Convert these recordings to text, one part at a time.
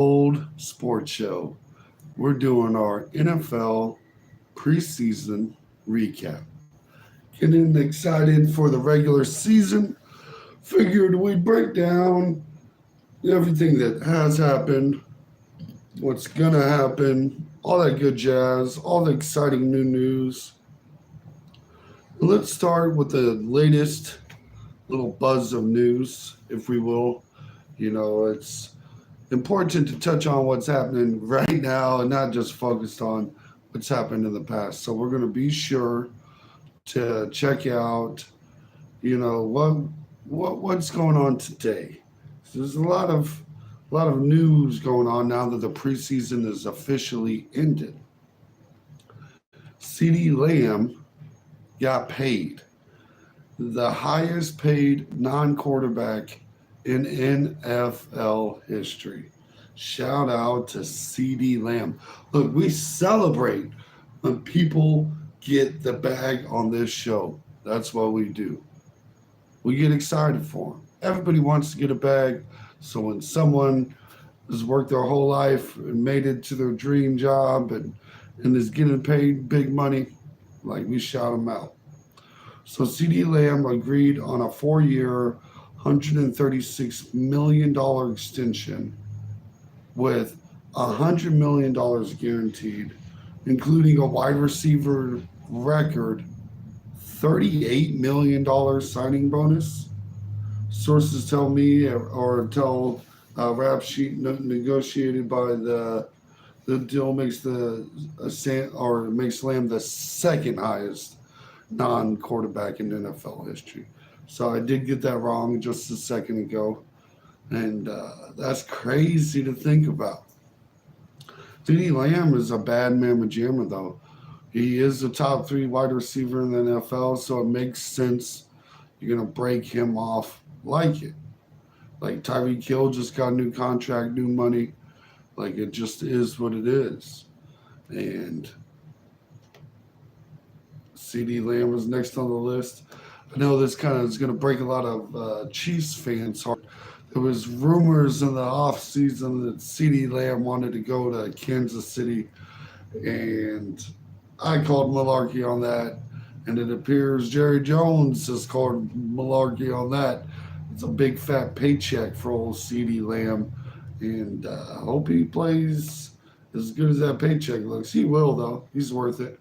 Old Sports Show. We're doing our NFL preseason recap. Getting excited for the regular season. Figured we'd break down everything that has happened, what's gonna happen, all that good jazz, all the exciting new news. Let's start with the latest little buzz of news, if we will. It's important to touch on what's happening right now and not just focused on what's happened in the past. So we're going to be sure to check out, what's going on today. So there's a lot of news going on now that the preseason is officially ended. CeeDee Lamb got paid, the highest paid non-quarterback in NFL history. Shout out to CeeDee Lamb. Look, we celebrate when people get the bag on this show. That's what we do. We get excited for them. Everybody wants to get a bag. So when someone has worked their whole life and made it to their dream job and is getting paid big money, like we shout them out. So CeeDee Lamb agreed on a 4-year, $136 million extension with $100 million guaranteed, including a wide receiver record $38 million signing bonus. Sources tell me or tell rap sheet negotiated by the deal makes makes Lamb the second highest non-quarterback in NFL history. So I did get that wrong just a second ago. And that's crazy to think about. CeeDee Lamb is a bad mamma jamma, though. He is the top 3 wide receiver in the NFL, so it makes sense you're going to break him off like it. Like Tyreek Hill just got a new contract, new money. Like it just is what it is. And CeeDee Lamb was next on the list. I know this kind of is going to break a lot of Chiefs fans' heart. There was rumors in the offseason that CeeDee Lamb wanted to go to Kansas City, and I called malarkey on that, and it appears Jerry Jones has called malarkey on that. It's a big fat paycheck for old CeeDee Lamb, and I hope he plays as good as that paycheck looks. He will, though. He's worth it.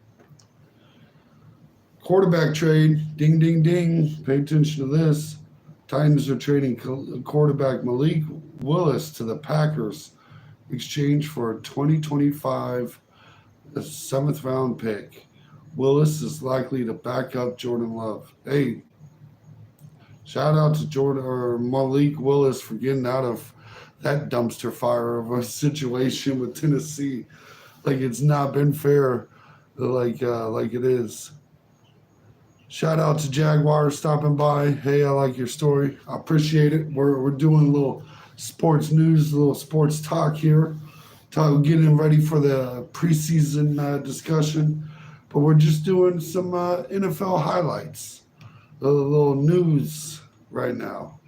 Quarterback trade, ding, ding, ding. Pay attention to this. Titans are trading quarterback Malik Willis to the Packers in exchange for a 2025 7th round pick. Willis is likely to back up Jordan Love. Hey, shout out to Malik Willis for getting out of that dumpster fire of a situation with Tennessee. Like it's not been fair, like it is. Shout out to Jaguars stopping by. Hey, I like your story. I appreciate it. We're doing a little sports news, a little sports talk here. Getting ready for the preseason discussion. But we're just doing some NFL highlights. A little news right now.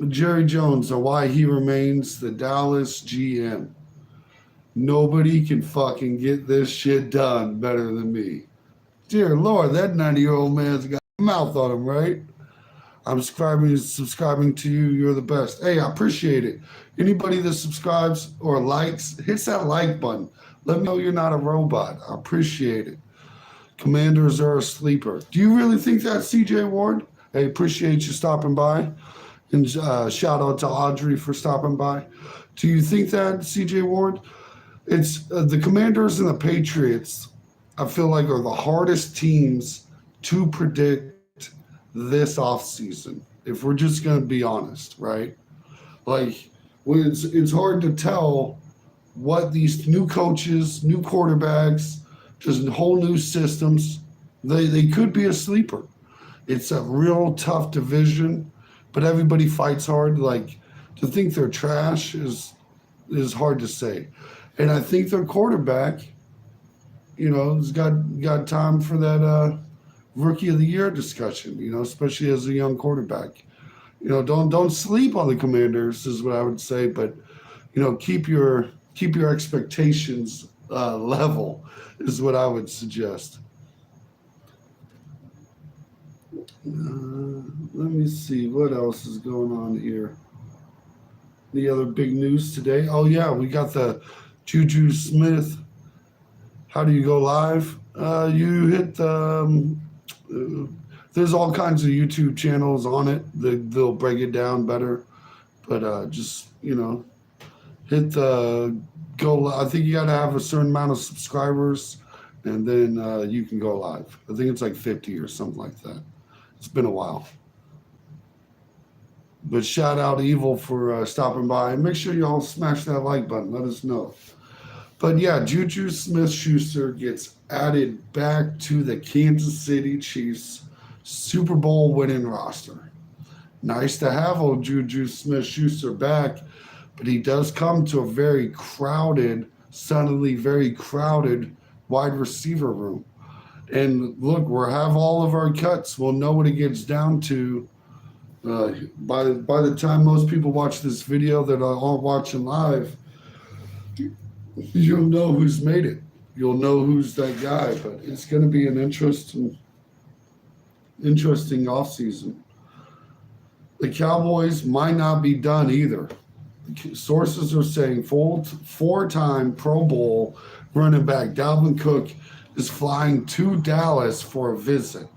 Jerry Jones and why he remains the Dallas GM. Nobody can fucking get this shit done better than me. Dear Lord, that 90-year-old man's got a mouth on him, right? I'm subscribing to you. You're the best. Hey, I appreciate it. Anybody that subscribes or likes, hits that like button. Let me know you're not a robot. I appreciate it. Commanders are a sleeper. Do you really think that, CJ Ward? Hey, appreciate you stopping by. And shout out to Audrey for stopping by. Do you think that, CJ Ward? It's the Commanders and the Patriots, I feel like, are the hardest teams to predict this offseason, if we're just going to be honest, right? Like, it's hard to tell what these new coaches, new quarterbacks, just whole new systems, they could be a sleeper. It's a real tough division, but everybody fights hard. Like, to think they're trash is hard to say. And I think their quarterback, has got time for that rookie of the year discussion, especially as a young quarterback. don't sleep on the Commanders is what I would say, but keep your expectations level is what I would suggest. Let me see what else is going on here. The other big news today. Oh yeah, we got the Juju Smith. How do you go live? You hit there's all kinds of YouTube channels on it. They'll break it down better, but just hit the go. I think you got to have a certain amount of subscribers, and then you can go live. I think it's like 50 or something like that. It's been a while. But shout out Evil for stopping by. And make sure you all smash that like button. Let us know. But yeah, Juju Smith-Schuster gets added back to the Kansas City Chiefs Super Bowl winning roster. Nice to have old Juju Smith-Schuster back, but he does come to a very crowded, suddenly very crowded wide receiver room. And look, we'll have all of our cuts. We'll know what it gets down to by the time most people watch this video that are all watching live. You'll know who's made it. You'll know who's that guy. But it's going to be an interesting offseason. The Cowboys might not be done either. Sources are saying four-time Pro Bowl running back Dalvin Cook is flying to Dallas for a visit.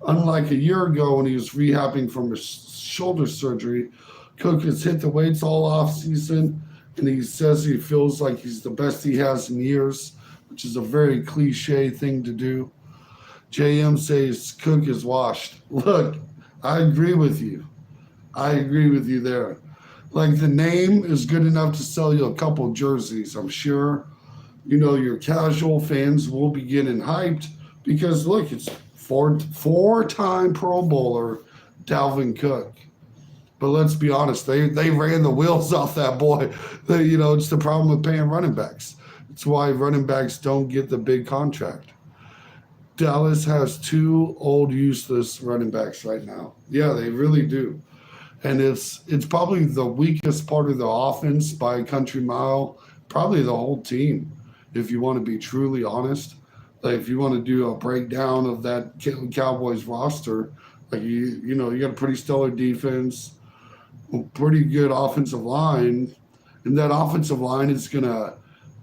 Unlike a year ago when he was rehabbing from his shoulder surgery, Cook has hit the weights all offseason, and he says he feels like he's the best he has in years, which is a very cliche thing to do. JM says Cook is washed. Look, I agree with you. I agree with you there. Like, the name is good enough to sell you a couple jerseys, I'm sure. Your casual fans will be getting hyped because, look, it's four-time Pro Bowler Dalvin Cook. But let's be honest, they ran the wheels off that boy. It's the problem with paying running backs. It's why running backs don't get the big contract. Dallas has two old, useless running backs right now. Yeah, they really do. And it's probably the weakest part of the offense by a country mile, probably the whole team, if you want to be truly honest. Like, if you want to do a breakdown of that Cowboys roster, like you got a pretty stellar defense, pretty good offensive line, and that offensive line is going to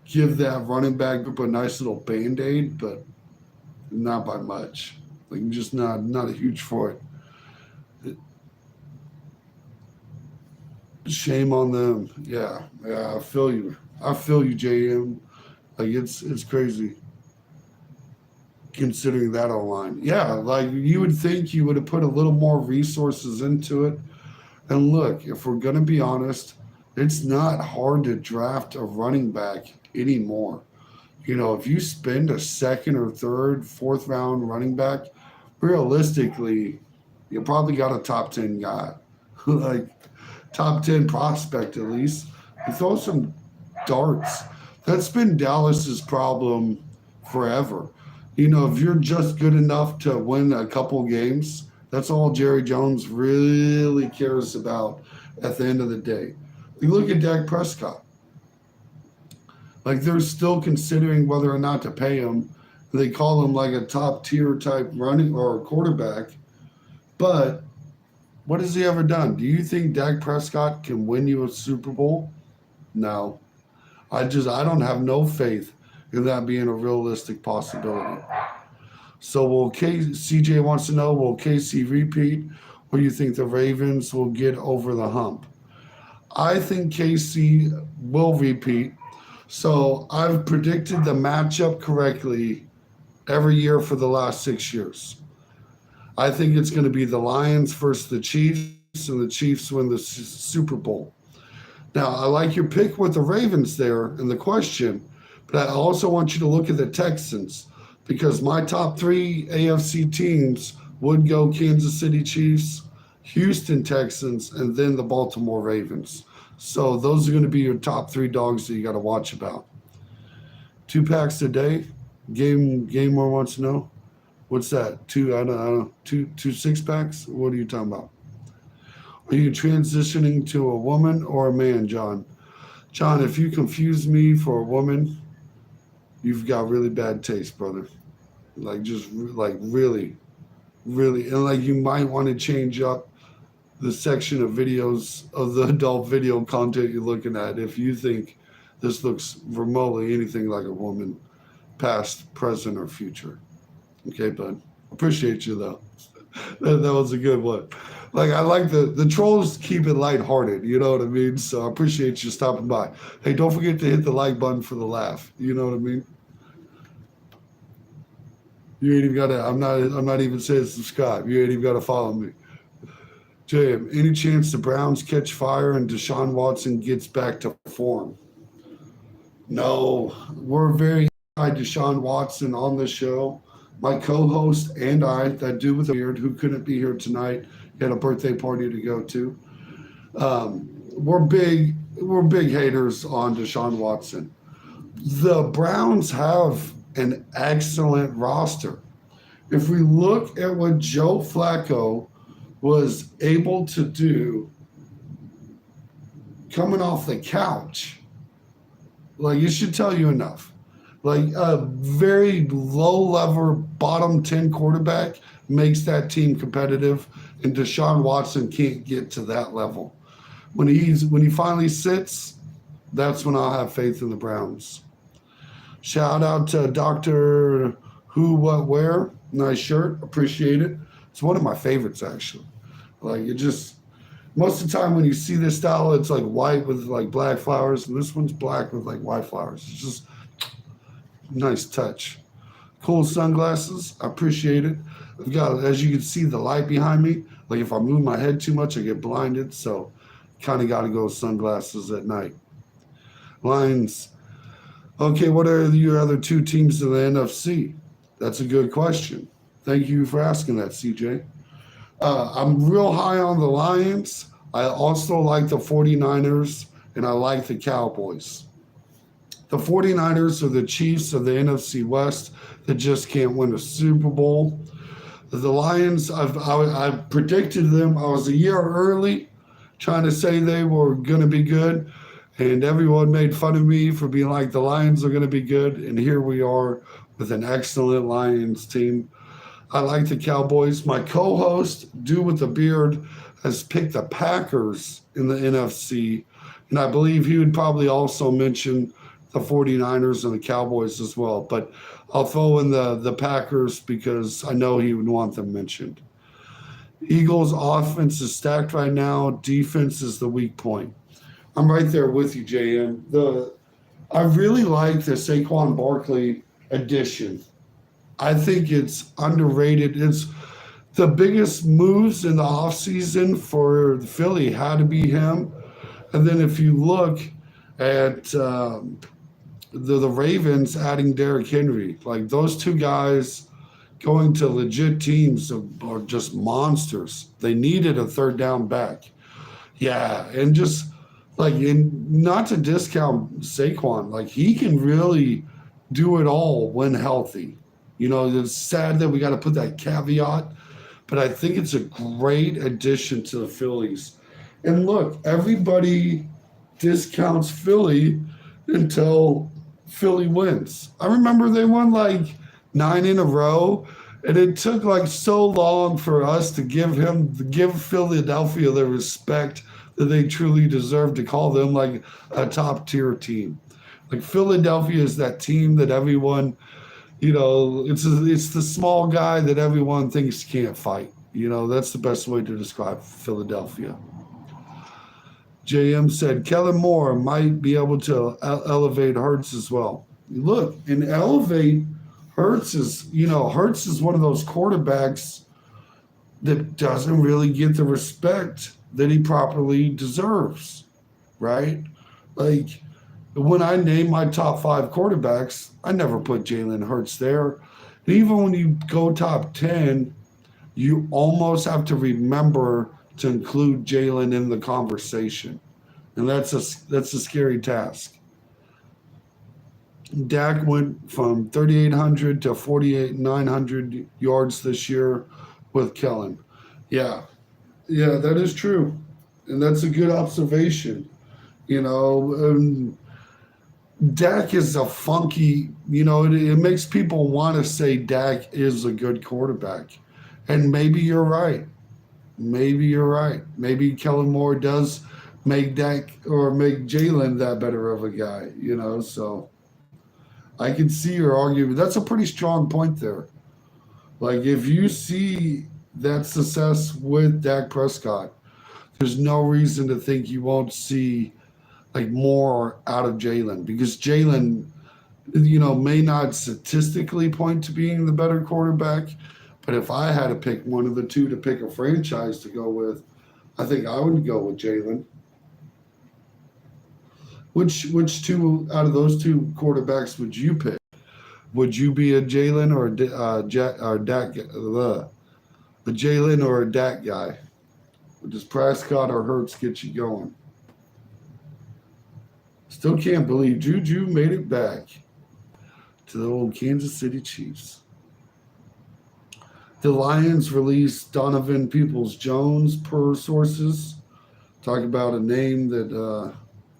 give that running back group a nice little Band-Aid, but not by much. Like, just not a huge for it. Shame on them. Yeah, I feel you. JM. Like, it's crazy considering that online. Yeah, like, you would think you would have put a little more resources into it. And look, if we're going to be honest, it's not hard to draft a running back anymore. If you spend a second or third, fourth round running back, realistically, you probably got a top 10 guy. Like, top 10 prospect at least. You throw some darts. That's been Dallas's problem forever. If you're just good enough to win a couple games, that's all Jerry Jones really cares about at the end of the day. You look at Dak Prescott. Like, they're still considering whether or not to pay him. They call him like a top tier type running or quarterback. But what has he ever done? Do you think Dak Prescott can win you a Super Bowl? No. I don't have no faith in that being a realistic possibility. So CJ wants to know, will KC repeat, or do you think the Ravens will get over the hump? I think KC will repeat. So I've predicted the matchup correctly every year for the last 6 years. I think it's going to be the Lions versus the Chiefs, and the Chiefs win the Super Bowl. Now, I like your pick with the Ravens there in the question, but I also want you to look at the Texans, because my top three AFC teams would go Kansas City Chiefs, Houston Texans, and then the Baltimore Ravens. So those are going to be your top three dogs that you got to watch about. 2 packs a day. Gamer wants to know. What's that? Two 6-packs? What are you talking about? Are you transitioning to a woman or a man, John? John, if you confuse me for a woman, you've got really bad taste, brother. Like, just like really, really. And like, you might want to change up the section of videos of the adult video content you're looking at if you think this looks remotely anything like a woman, past, present, or future. Okay, bud. Appreciate you though. That was a good one. Like, I like the trolls keep it lighthearted, you know what I mean? So I appreciate you stopping by. Hey, don't forget to hit the like button for the laugh. You know what I mean? You ain't even gotta I'm not even saying subscribe. You ain't even gotta follow me. JM, any chance the Browns catch fire and Deshaun Watson gets back to form? No. We're very anti Deshaun Watson on the show. My co-host and I, that dude with the beard who couldn't be here tonight, he had a birthday party to go to. We're big haters on Deshaun Watson. The Browns have an excellent roster. If we look at what Joe Flacco was able to do coming off the couch, like, it should tell you enough. Like, a very low-level bottom 10 quarterback makes that team competitive, and Deshaun Watson can't get to that level. When he finally sits, that's when I'll have faith in the Browns. Shout out to Dr. Who, What, Where. Nice shirt. Appreciate it. It's one of my favorites, actually. Like, it just, most of the time when you see this style, it's like white with like black flowers, and this one's black with like white flowers. It's just nice touch. Cool sunglasses. I appreciate it. I've got, as you can see, the light behind me. Like, if I move my head too much, I get blinded. So kind of got to go with sunglasses at night. Lions. Okay, what are your other two teams in the NFC? That's a good question. Thank you for asking that, CJ. I'm real high on the Lions. I also like the 49ers, and I like the Cowboys. The 49ers are the Chiefs of the NFC West that just can't win a Super Bowl. The Lions, I predicted them. I was a year early trying to say they were going to be good, and everyone made fun of me for being like, the Lions are going to be good, and here we are with an excellent Lions team. I like the Cowboys. My co-host, dude with the beard, has picked the Packers in the NFC, and I believe he would probably also mention the 49ers and the Cowboys as well. But I'll throw in the Packers because I know he would want them mentioned. Eagles' offense is stacked right now. Defense is the weak point. I'm right there with you, JM. I really like the Saquon Barkley addition. I think it's underrated. It's the biggest moves in the offseason for Philly had to be him. And then if you look at the Ravens adding Derrick Henry, like, those two guys going to legit teams are just monsters. They needed a third down back. Yeah, and just like, and not to discount Saquon, like, he can really do it all when healthy. You know, it's sad that we got to put that caveat, but I think it's a great addition to the Phillies. And look, everybody discounts Philly until Philly wins. I remember they won like 9 in a row, and it took like so long for us to give Philadelphia the respect that they truly deserve, to call them like a top tier team. Like, Philadelphia is that team that everyone, you know, it's the small guy that everyone thinks can't fight. You know, that's the best way to describe Philadelphia. JM said Kellen Moore might be able to elevate Hurts as well. Look, and elevate Hurts is one of those quarterbacks that doesn't really get the respect that he properly deserves, right? Like, when I name my top 5 quarterbacks, I never put Jalen Hurts there. And even when you go top 10, you almost have to remember to include Jalen in the conversation. And that's a scary task. Dak went from 3,800 to 4,900 yards this year with Kellen. Yeah, that is true. And that's a good observation. You know, Dak is a funky, it makes people want to say Dak is a good quarterback. And maybe you're right. Maybe you're right. Maybe Kellen Moore does make Dak or make Jalen that better of a guy, So I can see your argument. That's a pretty strong point there. Like, if you see that success with Dak Prescott, there's no reason to think you won't see like more out of Jalen because Jalen, may not statistically point to being the better quarterback, but if I had to pick one of the two to pick a franchise to go with, I think I would go with Jalen. Which two out of those two quarterbacks would you pick? Would you be a Jalen or a Dak? A Jalen or a Dak guy? Does Prescott or Hurts get you going? Still can't believe Juju made it back to the old Kansas City Chiefs. The Lions released Donovan Peoples-Jones per sources. Talk about a name that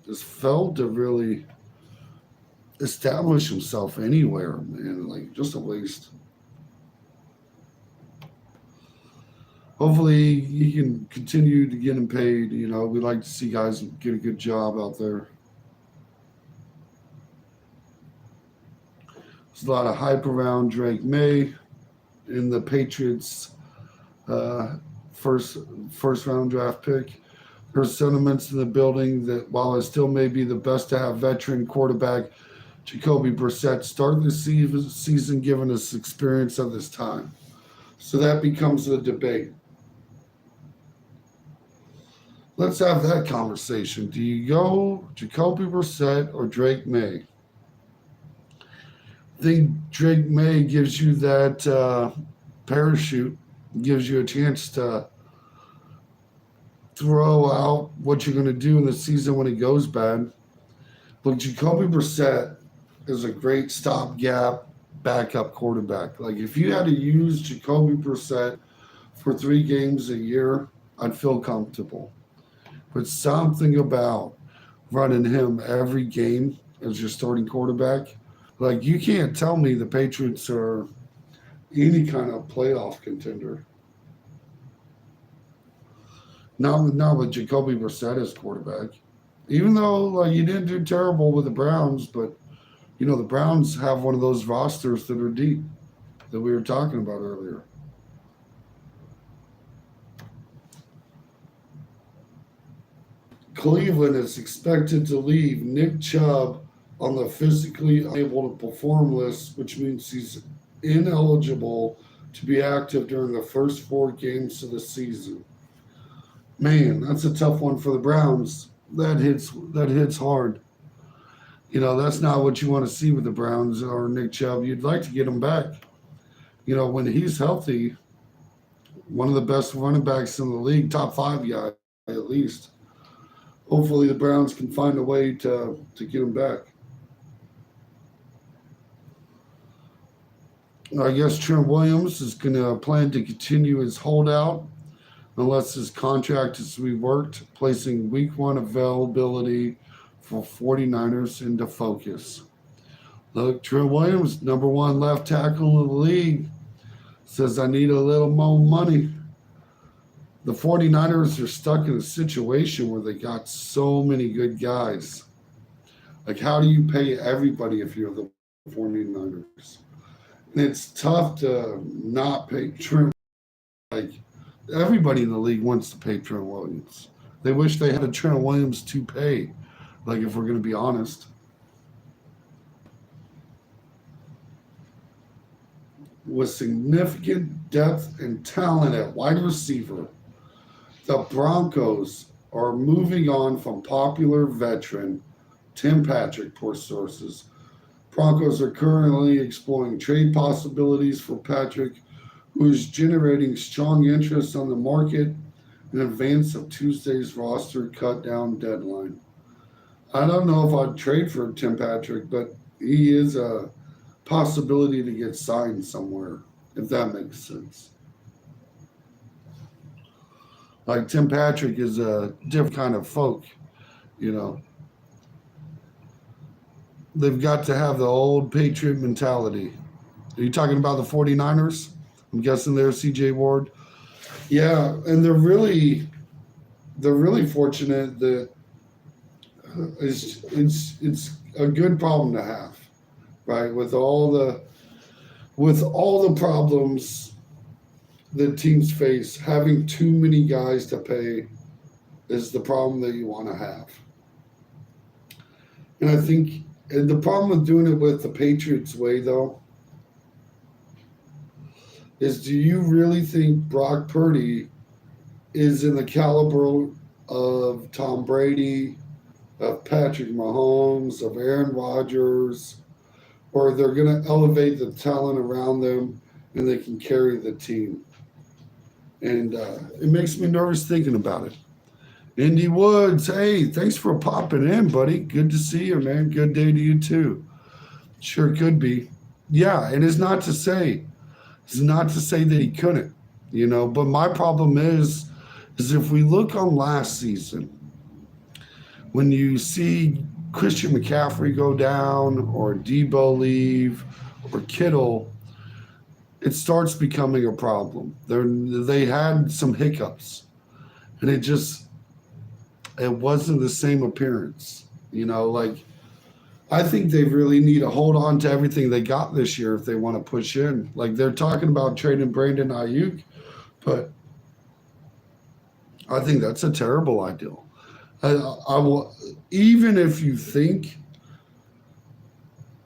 just failed to really establish himself anywhere, man. Like, just a waste. Hopefully he can continue to get him paid. We like to see guys get a good job out there. There's a lot of hype around Drake May in the Patriots' first round draft pick. There's sentiments in the building that while it still may be the best to have veteran quarterback Jacoby Brissett start the season given his experience of this time. So that becomes a debate. Let's have that conversation. Do you go Jacoby Brissett or Drake May? I think Drake May gives you that parachute, gives you a chance to throw out what you're going to do in the season when it goes bad. But Jacoby Brissett is a great stopgap backup quarterback. Like, if you had to use Jacoby Brissett for 3 games a year, I'd feel comfortable. But something about running him every game as your starting quarterback, like, you can't tell me the Patriots are any kind of playoff contender. Not with Jacoby Brissett as quarterback. Even though, like, you didn't do terrible with the Browns, but, the Browns have one of those rosters that are deep that we were talking about earlier. Cleveland is expected to leave Nick Chubb on the physically unable to perform list, which means he's ineligible to be active during the first 4 games of the season. Man, that's a tough one for the Browns. That hits hard. That's not what you want to see with the Browns or Nick Chubb. You'd like to get him back. When he's healthy, one of the best running backs in the league, top 5 guy at least. Hopefully the Browns can find a way to get him back. I guess Trent Williams is going to plan to continue his holdout unless his contract is reworked, placing week 1 availability for 49ers into focus. Look, Trent Williams, number 1 left tackle in the league, says, I need a little more money. The 49ers are stuck in a situation where they got so many good guys. Like, how do you pay everybody if you're the 49ers? And it's tough to not pay Trent. Like, everybody in the league wants to pay Trent Williams. They wish they had a Trent Williams to pay, like, if we're going to be honest. With significant depth and talent at wide receiver, the Broncos are moving on from popular veteran Tim Patrick, per sources. Broncos are currently exploring trade possibilities for Patrick, who is generating strong interest on the market in advance of Tuesday's roster cut-down deadline. I don't know if I'd trade for Tim Patrick, but he is a possibility to get signed somewhere, if that makes sense. Like Tim Patrick is a different kind of folk, you know. They've got to have the old Patriot mentality. Are you talking about the 49ers? I'm guessing they're CJ Ward. Yeah, and they're really fortunate that it's a good problem to have, right? With all the problems that teams face, having too many guys to pay is the problem that you want to have. And I think and the problem with doing it with the Patriots way, though, is do you really think Brock Purdy is in the caliber of Tom Brady, of Patrick Mahomes, of Aaron Rodgers, or they're going to elevate the talent around them and they can carry the team? And it makes me nervous thinking about it. Indy Woods, hey, thanks for popping in, buddy. Good to see you, man. Good day to you too. Sure could be. Yeah, and it's not to say that he couldn't, but my problem is if we look on last season, when you see Christian McCaffrey go down or Debo leave or Kittle, it starts becoming a problem. They had some hiccups, and it wasn't the same appearance. Like I think they really need to hold on to everything they got this year if they want to push in. Like they're talking about trading Brandon Ayuk, but I think that's a terrible idea. I will, even if you think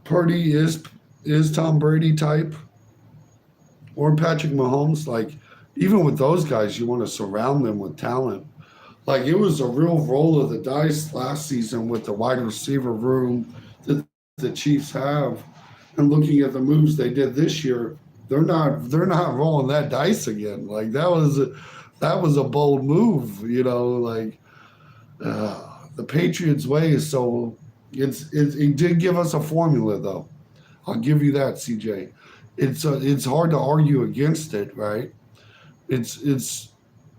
Purdy is Tom Brady type or Patrick Mahomes, like even with those guys, you want to surround them with talent. Like it was a real roll of the dice last season with the wide receiver room that the Chiefs have, and looking at the moves they did this year, they're not rolling that dice again. Like that was a bold move, Like the Patriots way is so it did give us a formula though. I'll give you that, CJ. It's hard to argue against it, right? It's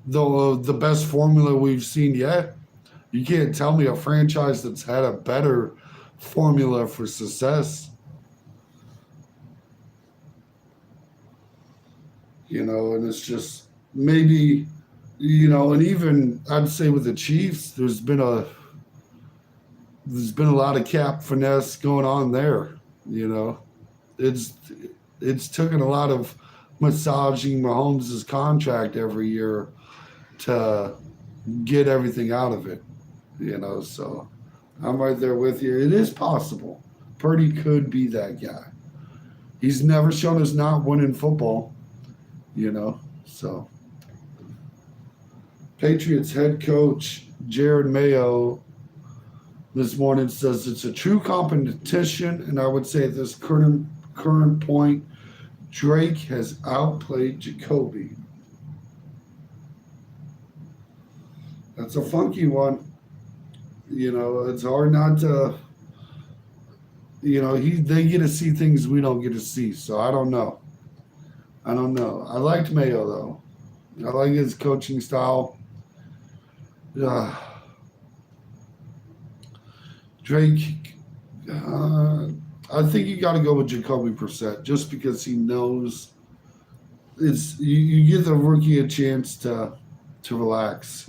the best formula we've seen yet. You can't tell me a franchise that's had a better formula for success. And it's just maybe, and even I'd say with the Chiefs, there's been a lot of cap finesse going on there. It's it's taken a lot of massaging Mahomes' contract every year to get everything out of it. So I'm right there with you. It is possible. Purdy could be that guy. He's never shown us not winning football, So Patriots head coach Jared Mayo this morning says it's a true competition, and I would say at this current point, Drake has outplayed Jacoby. That's a funky one. It's hard not to. They get to see things we don't get to see. So I don't know. I liked Mayo though. I like his coaching style. Drake. I think you got to go with Jacoby Brissett just because he knows you give the rookie a chance to relax.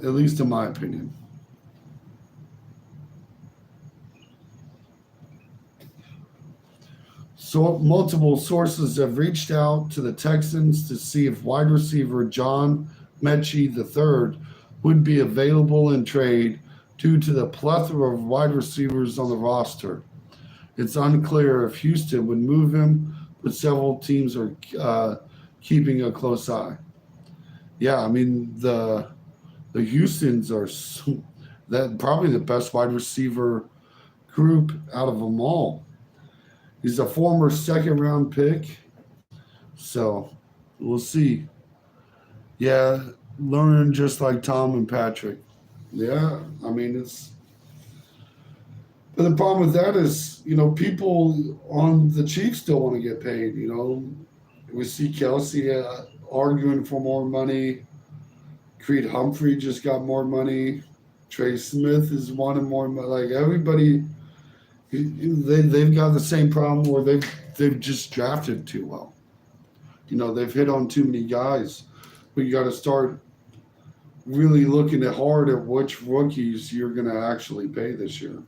At least in my opinion. So multiple sources have reached out to the Texans to see if wide receiver John Mechie III would be available in trade due to the plethora of wide receivers on the roster. It's unclear if Houston would move him, but several teams are keeping a close eye. Yeah, I mean the Houstons are that probably the best wide receiver group out of them all. He's a former second-round pick, so we'll see. Yeah, learn just like Tom and Patrick. Yeah, I mean but the problem with that is, people on the Chiefs still want to get paid, We see Kelsey arguing for more money. Creed Humphrey just got more money. Trey Smith is wanting more money. Like everybody, they've got the same problem where they've just drafted too well. They've hit on too many guys. But you got to start really looking hard at which rookies you're going to actually pay this year.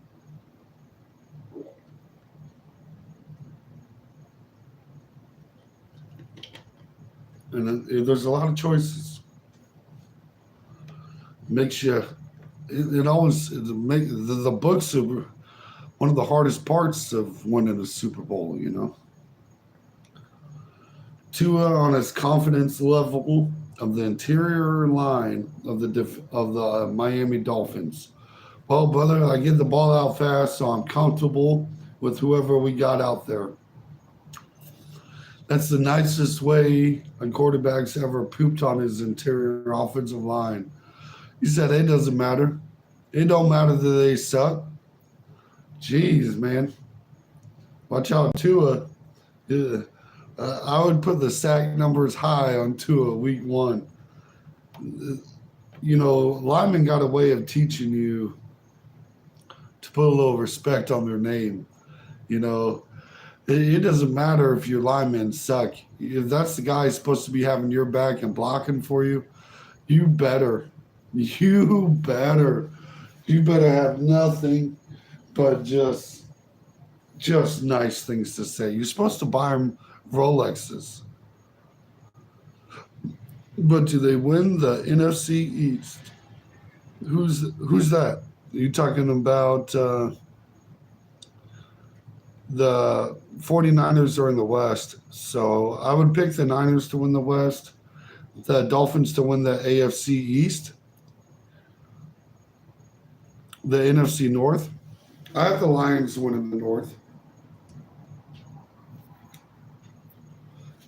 And there's a lot of choices. Makes you, it always, the books are one of the hardest parts of winning a Super Bowl. Tua on his confidence level of the interior line of the Miami Dolphins. Well, brother, I get the ball out fast, so I'm comfortable with whoever we got out there. That's the nicest way a quarterback's ever pooped on his interior offensive line. He said, it doesn't matter. It don't matter that they suck. Jeez, man. Watch out, Tua. I would put the sack numbers high on Tua week 1. Lyman got a way of teaching you to put a little respect on their name. It doesn't matter if your linemen suck. If that's the guy who's supposed to be having your back and blocking for you, you better have nothing but just nice things to say. You're supposed to buy them Rolexes. But do they win the NFC East? Who's that? Are you talking about the 49ers are in the West, so I would pick the Niners to win the West, the Dolphins to win the AFC East, the NFC North. I have the Lions winning the North.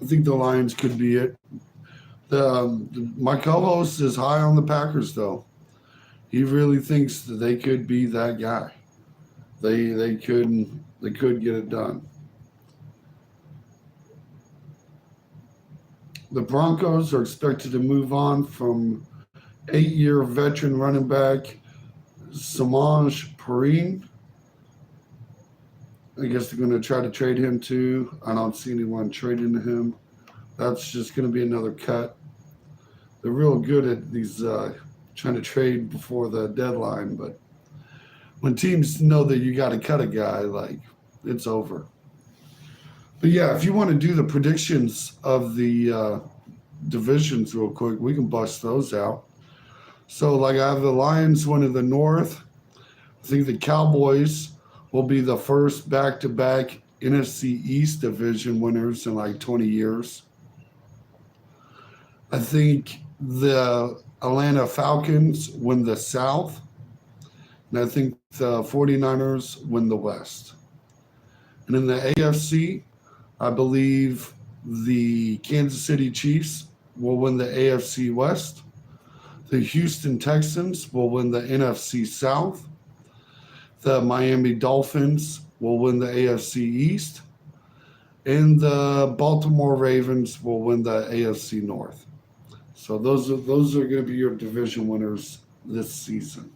I think the Lions could be it. My co-host is high on the Packers, though. He really thinks that they could be that guy. They could get it done. The Broncos are expected to move on from 8-year veteran running back Samaj Perine. I guess they're going to try to trade him too. I don't see anyone trading him. That's just going to be another cut. They're real good at these trying to trade before the deadline, but when teams know that you got to cut a guy, like, it's over. But yeah, if you want to do the predictions of the divisions real quick, we can bust those out. So, like, I have the Lions winning the North. I think the Cowboys will be the first back-to-back NFC East division winners in like 20 years. I think the Atlanta Falcons win the South. And I think the 49ers win the West. And in the AFC, I believe the Kansas City Chiefs will win the AFC West. The Houston Texans will win the NFC South. The Miami Dolphins will win the AFC East. And the Baltimore Ravens will win the AFC North. So those are going to be your division winners this season.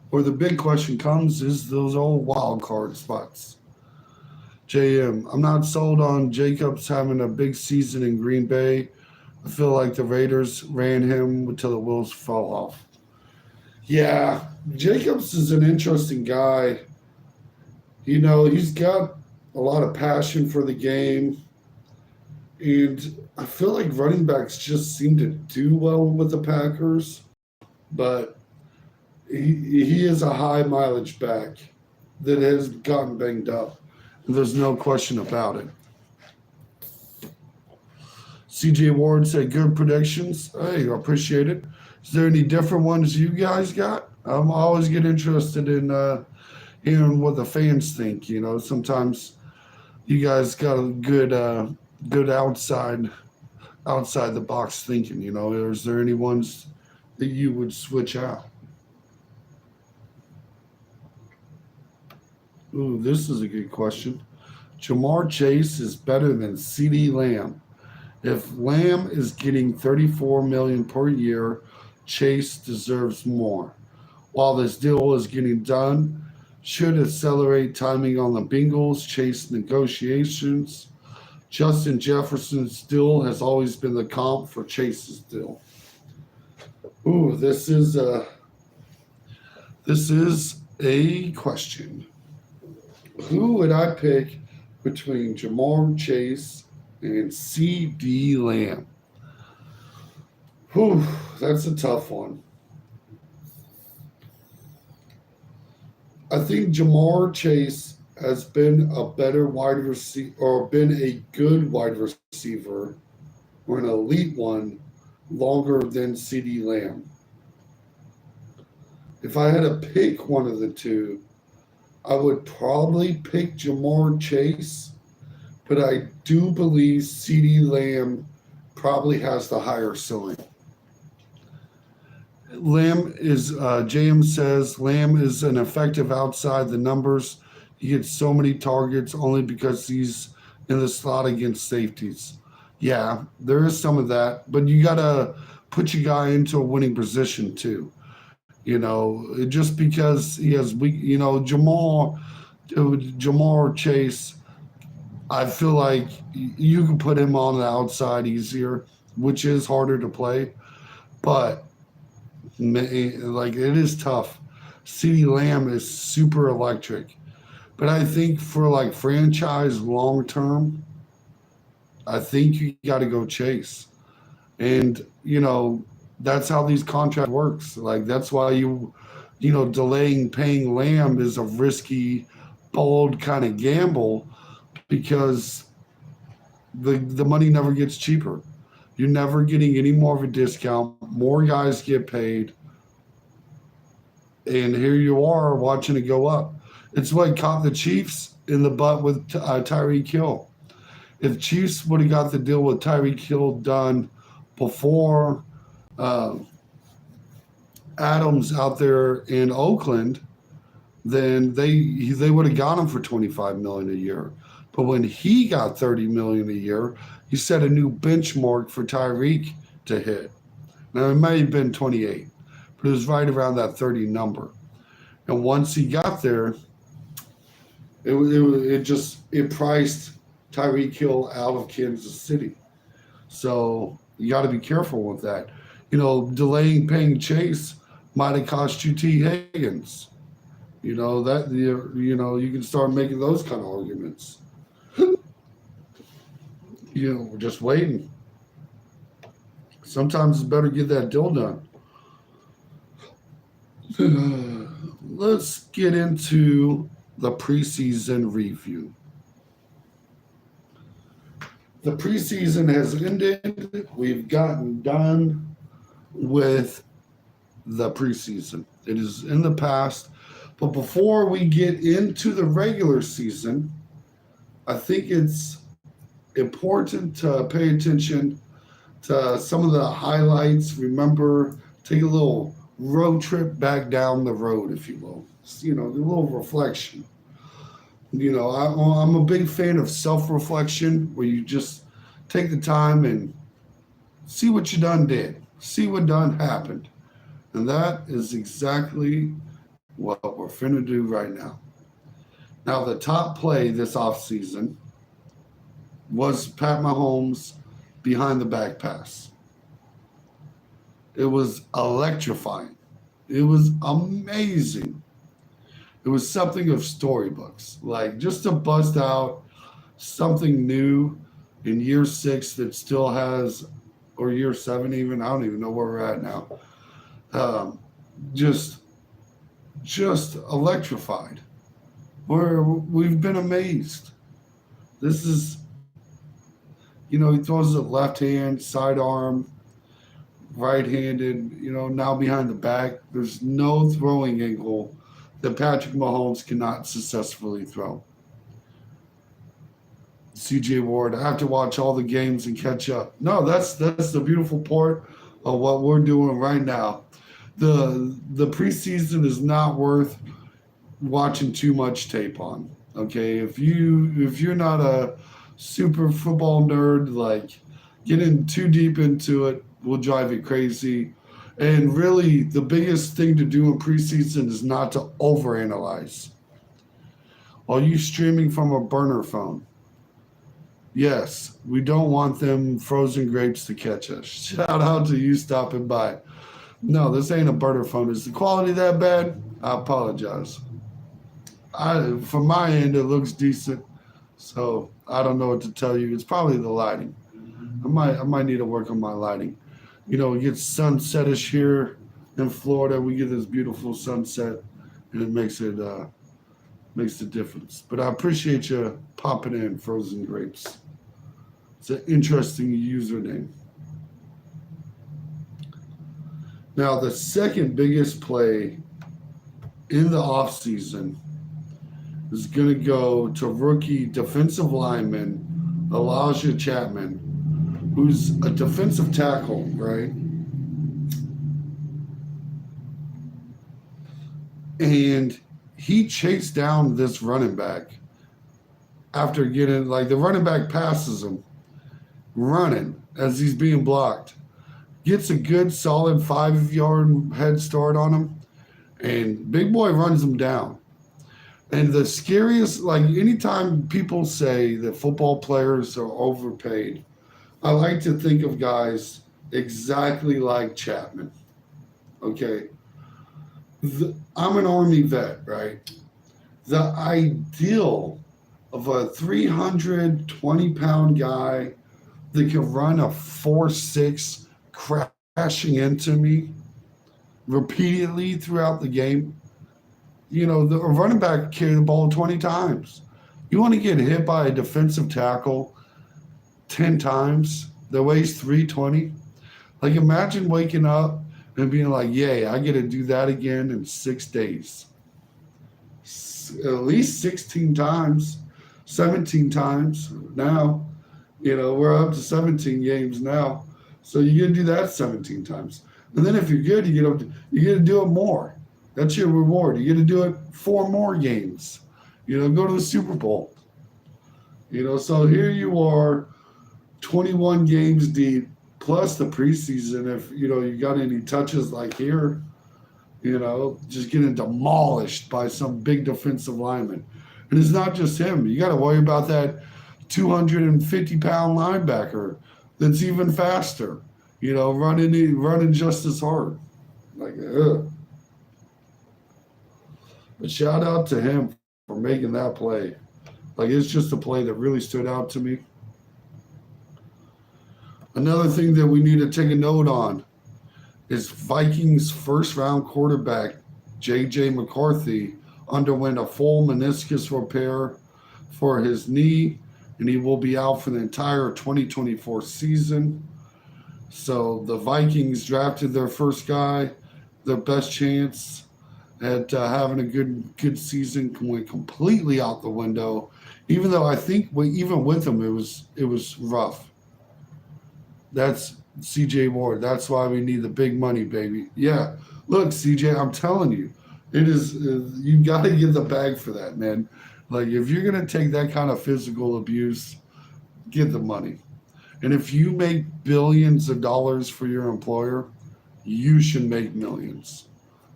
Where the big question comes is those old wild card spots. JM, I'm not sold on Jacobs having a big season in Green Bay. I feel like the Raiders ran him until the wheels fell off. Yeah, Jacobs is an interesting guy. He's got a lot of passion for the game. And I feel like running backs just seem to do well with the Packers. But he is a high mileage back that has gotten banged up. And there's no question about it. CJ Ward said good predictions. Hey, I appreciate it. Is there any different ones you guys got? I'm always get interested in hearing what the fans think. Sometimes you guys got a good outside the box thinking. Is there any ones that you would switch out? Ooh, this is a good question. Jamar Chase is better than CeeDee Lamb. If Lamb is getting $34 million per year, Chase deserves more. While this deal is getting done, should accelerate timing on the Bengals Chase negotiations. Justin Jefferson's deal has always been the comp for Chase's deal. Ooh, this is a question. Who would I pick between Jamar Chase and CeeDee Lamb? Whew, that's a tough one. I think Jamar Chase has been a better wide receiver, or been a good wide receiver, or an elite one, longer than CeeDee Lamb. If I had to pick one of the two, I would probably pick Jamar Chase, but I do believe CeeDee Lamb probably has the higher ceiling. Lamb is, JM says, Lamb is an effective outside the numbers. He gets so many targets only because he's in the slot against safeties. Yeah, there is some of that, but you got to put your guy into a winning position too. Just because he has weak, Jamar Chase, I feel like you can put him on the outside easier, which is harder to play, but like it is tough. CeeDee Lamb is super electric, but I think for like franchise long term, I think you got to go Chase, and that's how these contracts works. Like that's why delaying paying Lamb is a risky, bold kind of gamble, because the money never gets cheaper. You're never getting any more of a discount. More guys get paid. And here you are watching it go up. It's what caught the Chiefs in the butt with Tyreek Hill. If Chiefs would have got the deal with Tyreek Hill done before Adams out there in Oakland, then they would have got him for $25 million a year. But when he got $30 million a year, he set a new benchmark for Tyreek to hit. Now it may have been 28, but it was right around that 30 number. And once he got there, it priced Tyreek Hill out of Kansas City. So you got to be careful with that. Delaying paying Chase might have cost you T. Higgins. You can start making those kind of arguments. We're just waiting. Sometimes it's better to get that deal done. Let's get into the preseason review. The preseason has ended. We've gotten done with the preseason. It is in the past. But before we get into the regular season, I think it's important to pay attention to some of the highlights. Remember, take a little road trip back down the road, if you will. A little reflection. I'm a big fan of self-reflection, where you just take the time and see what you done did, see what done happened. And that is exactly what we're finna do right now. Now, the top play this offseason was Pat Mahomes behind the back pass. It was electrifying. It was amazing. It was something of storybooks, like just to bust out something new in year 6 that still has, or year 7 even, I don't even know where we're at now. Just electrified. We've been amazed. This is, he throws it left hand, sidearm, right-handed, now behind the back. There's no throwing angle that Patrick Mahomes cannot successfully throw. CJ Ward, I have to watch all the games and catch up. No, that's the beautiful part of what we're doing right now. The preseason is not worth watching too much tape on. Okay, if you're not a super football nerd, like getting too deep into it will drive you crazy. And really, the biggest thing to do in preseason is not to overanalyze. Are you streaming from a burner phone? Yes, we don't want them frozen grapes to catch us. Shout out to you stopping by. No, this ain't a burner phone. Is the quality that bad? I apologize. From my end, it looks decent. So I don't know what to tell you. It's probably the lighting. I might need to work on my lighting. We get sunsetish here in Florida. We get this beautiful sunset, and it makes the difference. But I appreciate you popping in, Frozen Grapes. It's an interesting username. Now, the second biggest play in the offseason is going to go to rookie defensive lineman Elijah Chapman, who's a defensive tackle, right? And he chased down this running back after getting, like, the running back passes him running as he's being blocked, gets a good solid 5-yard head start on him, and big boy runs him down. And the scariest, like, anytime people say that football players are overpaid, I like to think of guys exactly like Chapman. Okay. I'm an Army vet, right? The ideal of a 320-pound guy that can run a 4.6 crashing into me repeatedly throughout the game. The running back carry the ball 20 times. You want to get hit by a defensive tackle 10 times that weighs 320? Like, imagine waking up and being like, yay, I get to do that again in 6 days. At least 16 times, 17 times now. We're up to 17 games now. So you get to do that 17 times. And then if you're good, you get to do it more. That's your reward. You get to do it 4 more games. Go to the Super Bowl. So here you are, 21 games deep, plus the preseason. If, you got any touches like here, just getting demolished by some big defensive lineman. And it's not just him. You got to worry about that 250-pound linebacker that's even faster, running just as hard. Like, ugh. But shout out to him for making that play. Like, it's just a play that really stood out to me. Another thing that we need to take a note on is Vikings first-round quarterback J.J. McCarthy underwent a full meniscus repair for his knee, and he will be out for the entire 2024 season. So the Vikings drafted their first guy, their best chance at having a good season, went completely out the window. Even though I think even with him, it was rough. That's C.J. Ward. That's why we need the big money, baby. Yeah, look, C.J., I'm telling you, it is. You got to get the bag for that, man. Like, if you're gonna take that kind of physical abuse, get the money. And if you make billions of dollars for your employer, you should make millions.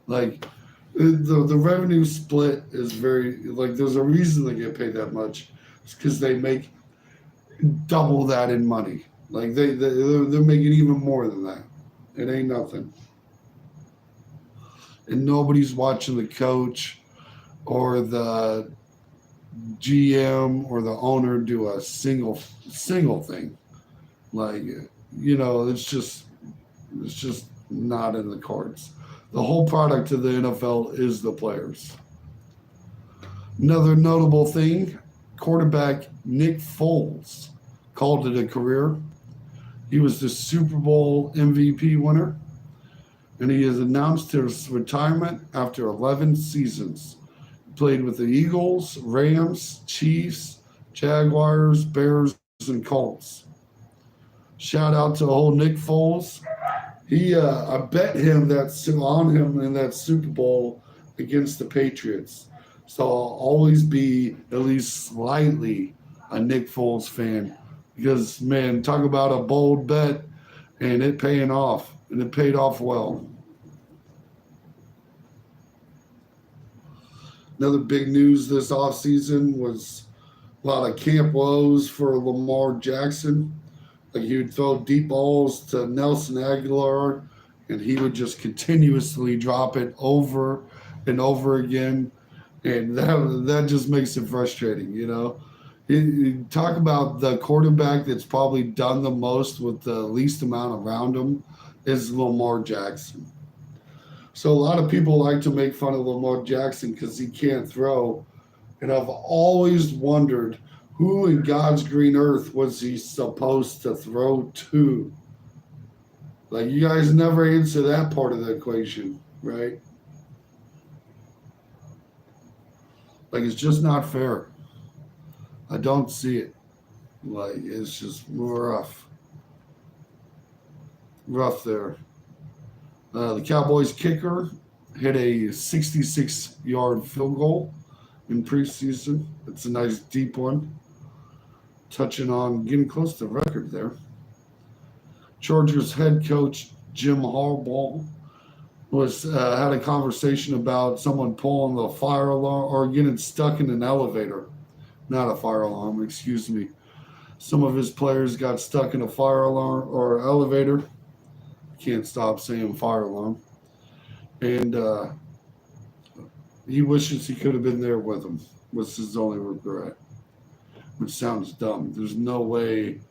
Like, the revenue split is very, like, there's a reason they get paid that much. It's because they make double that in money. Like, they're making even more than that. It ain't nothing. And nobody's watching the coach or the GM or the owner do a single thing. Like, it's just not in the cards. The whole product of the NFL is the players. Another notable thing, quarterback Nick Foles called it a career. He was the Super Bowl MVP winner, and he has announced his retirement after 11 seasons. He played with the Eagles, Rams, Chiefs, Jaguars, Bears, and Colts. Shout out to old Nick Foles. I bet him on him in that Super Bowl against the Patriots. So I'll always be at least slightly a Nick Foles fan because, man, talk about a bold bet and it paying off, and it paid off well. Another big news this offseason was a lot of camp woes for Lamar Jackson. Like he would throw deep balls to Nelson Aguilar, and he would just continuously drop it over and over again, and that just makes it frustrating. You talk about the quarterback that's probably done the most with the least amount around him is Lamar Jackson. So a lot of people like to make fun of Lamar Jackson because he can't throw, and I've always wondered who in God's green earth was he supposed to throw to? Like, you guys never answer that part of the equation, right? Like, it's just not fair. I don't see it. Like, it's just rough. Rough there. The Cowboys kicker hit a 66-yard field goal in preseason. It's a nice deep one. Touching on getting close to record there. Chargers head coach Jim Harbaugh had a conversation about someone pulling the fire alarm or getting stuck in an elevator. Not a fire alarm, excuse me. Some of his players got stuck in a fire alarm or elevator. Can't stop saying fire alarm. And he wishes he could have been there with him. Was his only regret. Which sounds dumb. There's no way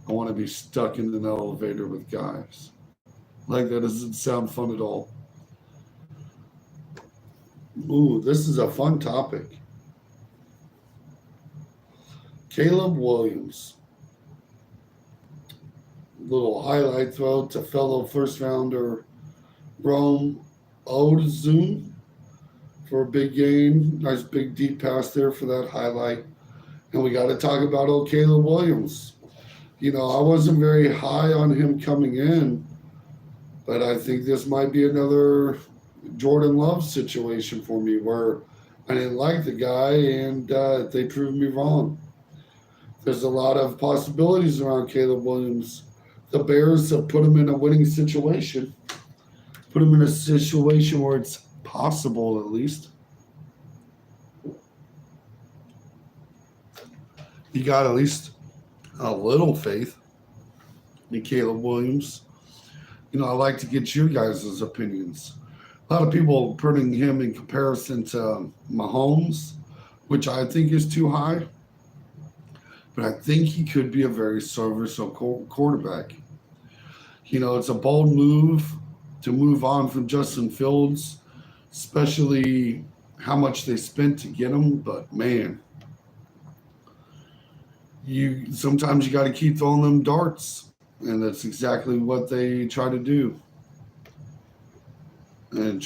I want to be stuck in an elevator with guys. Like, that doesn't sound fun at all. Ooh, this is a fun topic. Caleb Williams. Little highlight throw to fellow first rounder Rome Odezum for a big game. Nice big deep pass there for that highlight. And we got to talk about old Caleb Williams. I wasn't very high on him coming in, but I think this might be another Jordan Love situation for me where I didn't like the guy and they proved me wrong. There's a lot of possibilities around Caleb Williams. The Bears have put him in a winning situation, put him in a situation where it's possible at least. You got at least a little faith in Caleb Williams. I like to get your guys' opinions. A lot of people putting him in comparison to Mahomes, which I think is too high. But I think he could be a very serviceable quarterback. It's a bold move to move on from Justin Fields, especially how much they spent to get him. But, man, sometimes you got to keep throwing them darts, and that's exactly what they try to do, and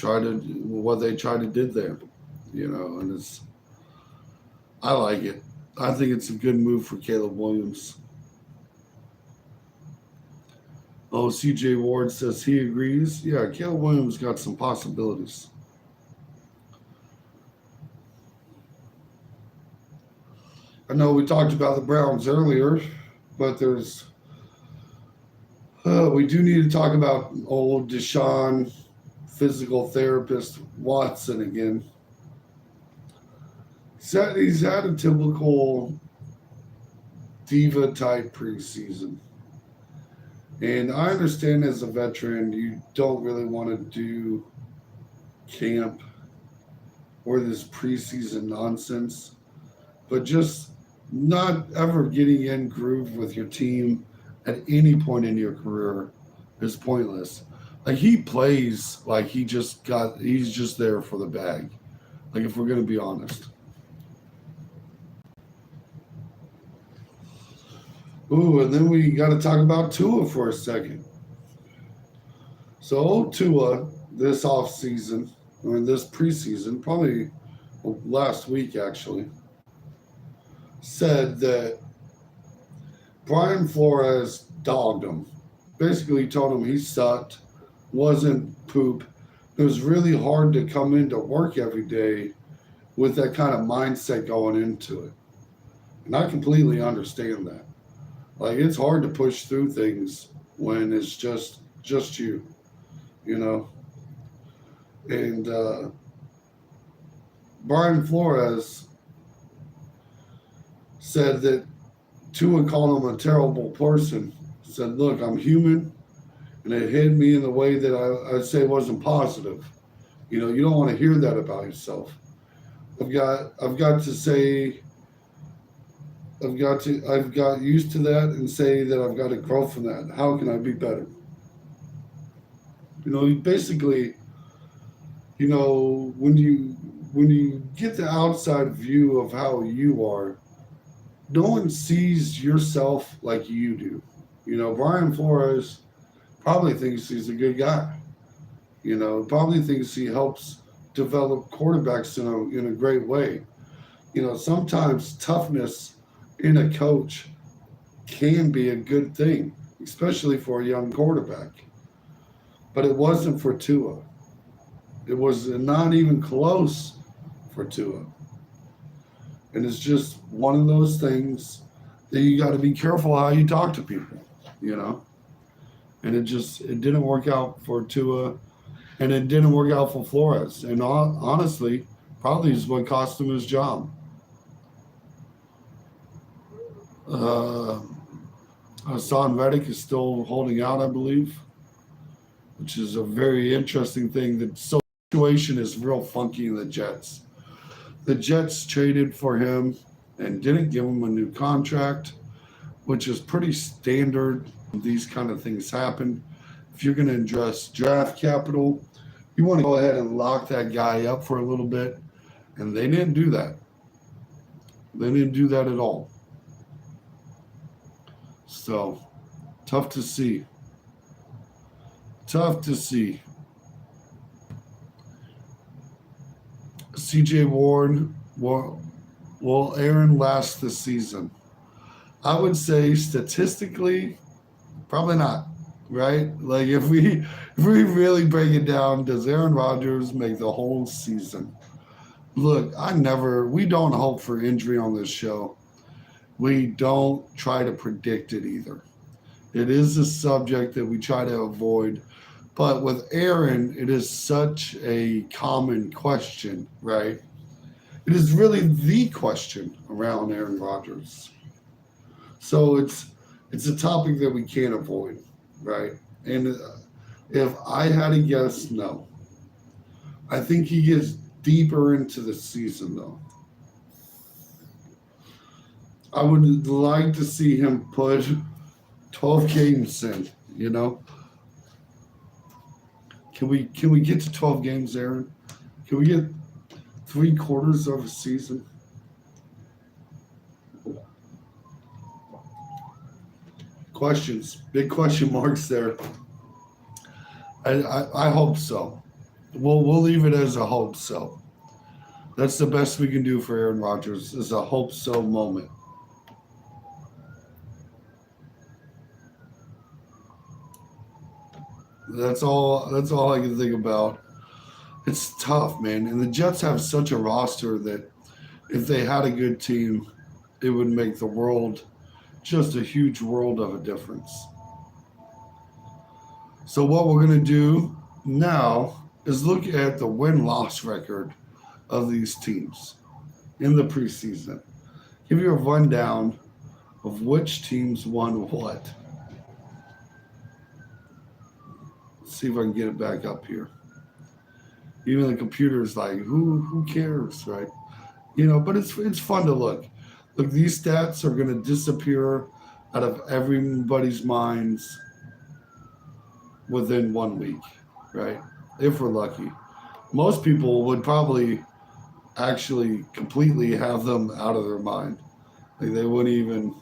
what they did there, and I like it. I think it's a good move for Caleb Williams. Oh, CJ Ward says he agrees. Yeah, Caleb Williams got some possibilities. I know we talked about the Browns earlier, but we do need to talk about old Deshaun, physical therapist Watson again. He's had a typical diva-type preseason. And I understand as a veteran, you don't really want to do camp or this preseason nonsense, but just not ever getting in groove with your team at any point in your career is pointless. Like, he plays like he's just there for the bag. Like, if we're going to be honest. Ooh, and then we got to talk about Tua for a second. So Tua, this offseason, or this preseason, probably last week actually, said that Brian Flores dogged him. Basically told him he sucked, wasn't poop. It was really hard to come into work every day with that kind of mindset going into it. And I completely understand that. Like, it's hard to push through things when it's just you, you know. And Brian Flores said that Tua called him a terrible person. Said, "Look, I'm human, and it hit me in the way that I'd say wasn't positive. You know, you don't want to hear that about yourself. I've got to say, I've got used to that and say that I've got to grow from that. How can I be better? You know, basically, you know, when you get the outside view of how you are, no one sees yourself like you do. You know, Brian Flores probably thinks he's a good guy. You know, probably thinks he helps develop quarterbacks in a great way. You know, sometimes toughness in a coach can be a good thing, especially for a young quarterback. But it wasn't for Tua. It was not even close for Tua. And it's just one of those things that you got to be careful how you talk to people, you know. And it didn't work out for Tua, and it didn't work out for Flores. And honestly, probably is what cost him his job. Uh, Hassan Reddick is still holding out, I believe, which is a very interesting thing. The situation is real funky in the Jets. The Jets traded for him and didn't give him a new contract, which is pretty standard. These kind of things happen. If you're going to address draft capital, you want to go ahead and lock that guy up for a little bit. And they didn't do that. They didn't do that at all. So, tough to see. Tough to see. CJ Ward, will Aaron last the season? I would say statistically, probably not, right? Like if we really break it down, does Aaron Rodgers make the whole season? Look, we don't hope for injury on this show. We don't try to predict it either. It is a subject that we try to avoid. But with Aaron, it is such a common question, right? It is really the question around Aaron Rodgers. So it's a topic that we can't avoid, right? And if I had to guess, no. I think he gets deeper into the season, though. I would like to see him put 12 games in, you know? Can we get to 12 games, Aaron? Can we get 3/4 of a season? Questions, big question marks there. I hope so. We'll leave it as a hope so. That's the best we can do for Aaron Rodgers is a hope so moment. That's all I can think about. It's tough, man. And the Jets have such a roster that if they had a good team, it would make the world just a huge world of a difference. So what we're going to do now is look at the win-loss record of these teams in the preseason. Give you a rundown of which teams won what. Let's see if I can get it back up here. Even the computer's like, who cares, right? You know, but it's fun to look. Look, these stats are going to disappear out of everybody's minds within 1 week, right? If we're lucky. Most people would probably actually completely have them out of their mind. Like they wouldn't even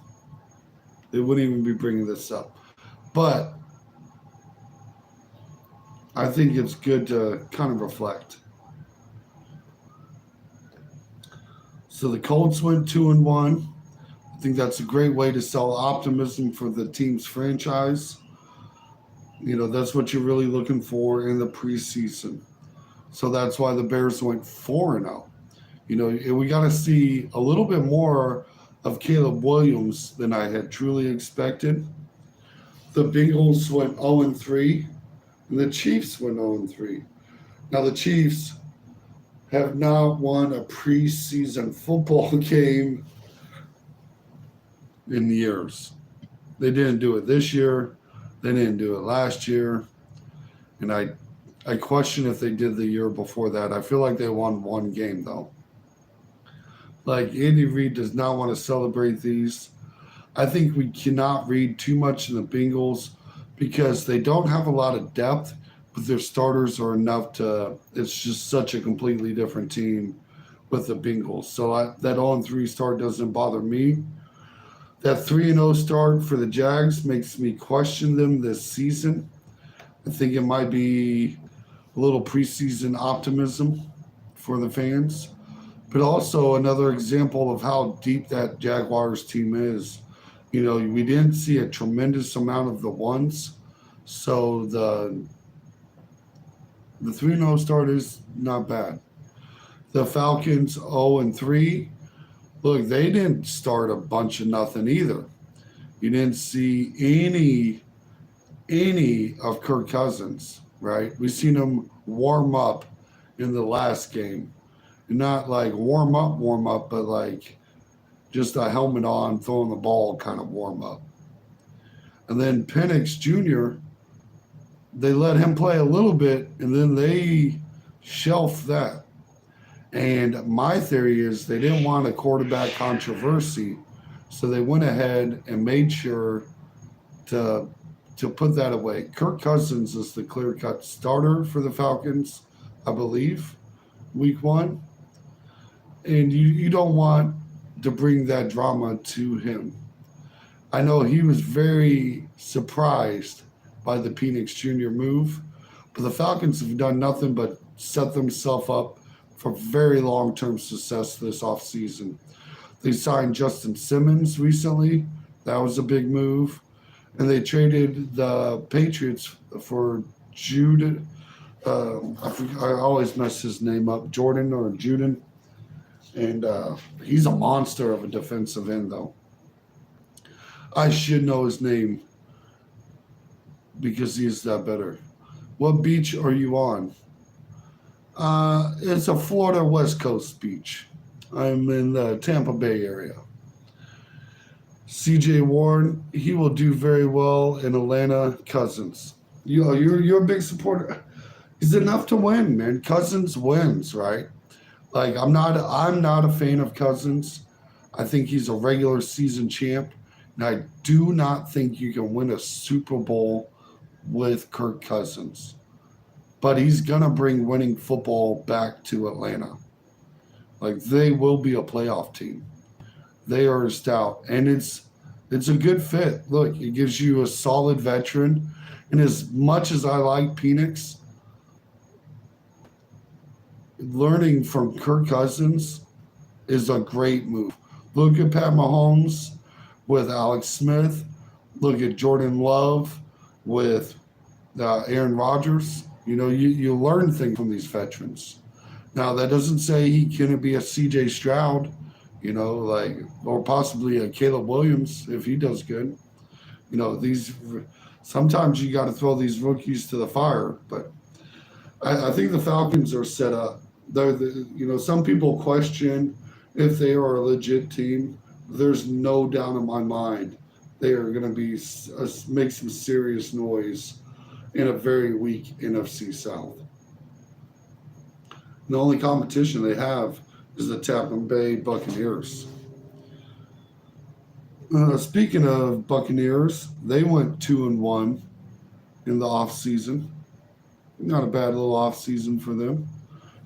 be bringing this up. But I think it's good to kind of reflect. So the Colts went 2-1. I think that's a great way to sell optimism for the team's franchise. You know, that's what you're really looking for in the preseason. So that's why the Bears went 4-0. And we got to see a little bit more of Caleb Williams than I had truly expected. The Bengals went 0-3, and the Chiefs went 0-3. Now, the Chiefs have not won a preseason football game in years. They didn't do it this year. They didn't do it last year. And I question if they did the year before that. I feel like they won one game, though. Like, Andy Reid does not want to celebrate these. I think we cannot read too much in the Bengals because they don't have a lot of depth, but their starters are enough to – it's just such a completely different team with the Bengals. So that 0-3 start doesn't bother me. That 3-0 start for the Jags makes me question them this season. I think it might be a little preseason optimism for the fans, but also another example of how deep that Jaguars team is. We didn't see a tremendous amount of the ones, so the 3-0 start is not bad. The Falcons 0-3. Look, they didn't start a bunch of nothing either. You didn't see any of Kirk Cousins, right? We've seen him warm up in the last game. And not like warm up, but like just a helmet on, throwing the ball kind of warm up. And then Penix Jr., they let him play a little bit, and then they shelved that. And my theory is they didn't want a quarterback controversy, so they went ahead and made sure to put that away. Kirk Cousins is the clear-cut starter for the Falcons, I believe, week 1. And you don't want to bring that drama to him. I know he was very surprised by the Penix Jr. move, but the Falcons have done nothing but set themselves up for very long-term success this offseason. They signed Justin Simmons recently. That was a big move. And they traded the Patriots for Jude. I always mess his name up, Jordan or Juden. And he's a monster of a defensive end, though. I should know his name because he's that better. What beach are you on? It's a Florida West Coast beach. I'm in the Tampa Bay area. CJ Warren, he will do very well in Atlanta. Cousins, you're a big supporter. He's enough to win, man. Cousins wins, right? Like I'm not a fan of Cousins. I think he's a regular season champ, and I do not think you can win a Super Bowl with Kirk Cousins. But he's gonna bring winning football back to Atlanta. Like they will be a playoff team. They are stout, and it's a good fit. Look, it gives you a solid veteran, and as much as I like Penix, learning from Kirk Cousins is a great move. Look at Pat Mahomes with Alex Smith. Look at Jordan Love with Aaron Rodgers. You learn things from these veterans. Now, that doesn't say he couldn't be a C.J. Stroud, or possibly a Caleb Williams if he does good. Sometimes you got to throw these rookies to the fire, but I think the Falcons are set up. Some people question if they are a legit team. There's no doubt in my mind they are going to make some serious noise in a very weak NFC South. The only competition they have is the Tampa Bay Buccaneers. Speaking of Buccaneers, they went 2-1 in the offseason. Not a bad little offseason for them.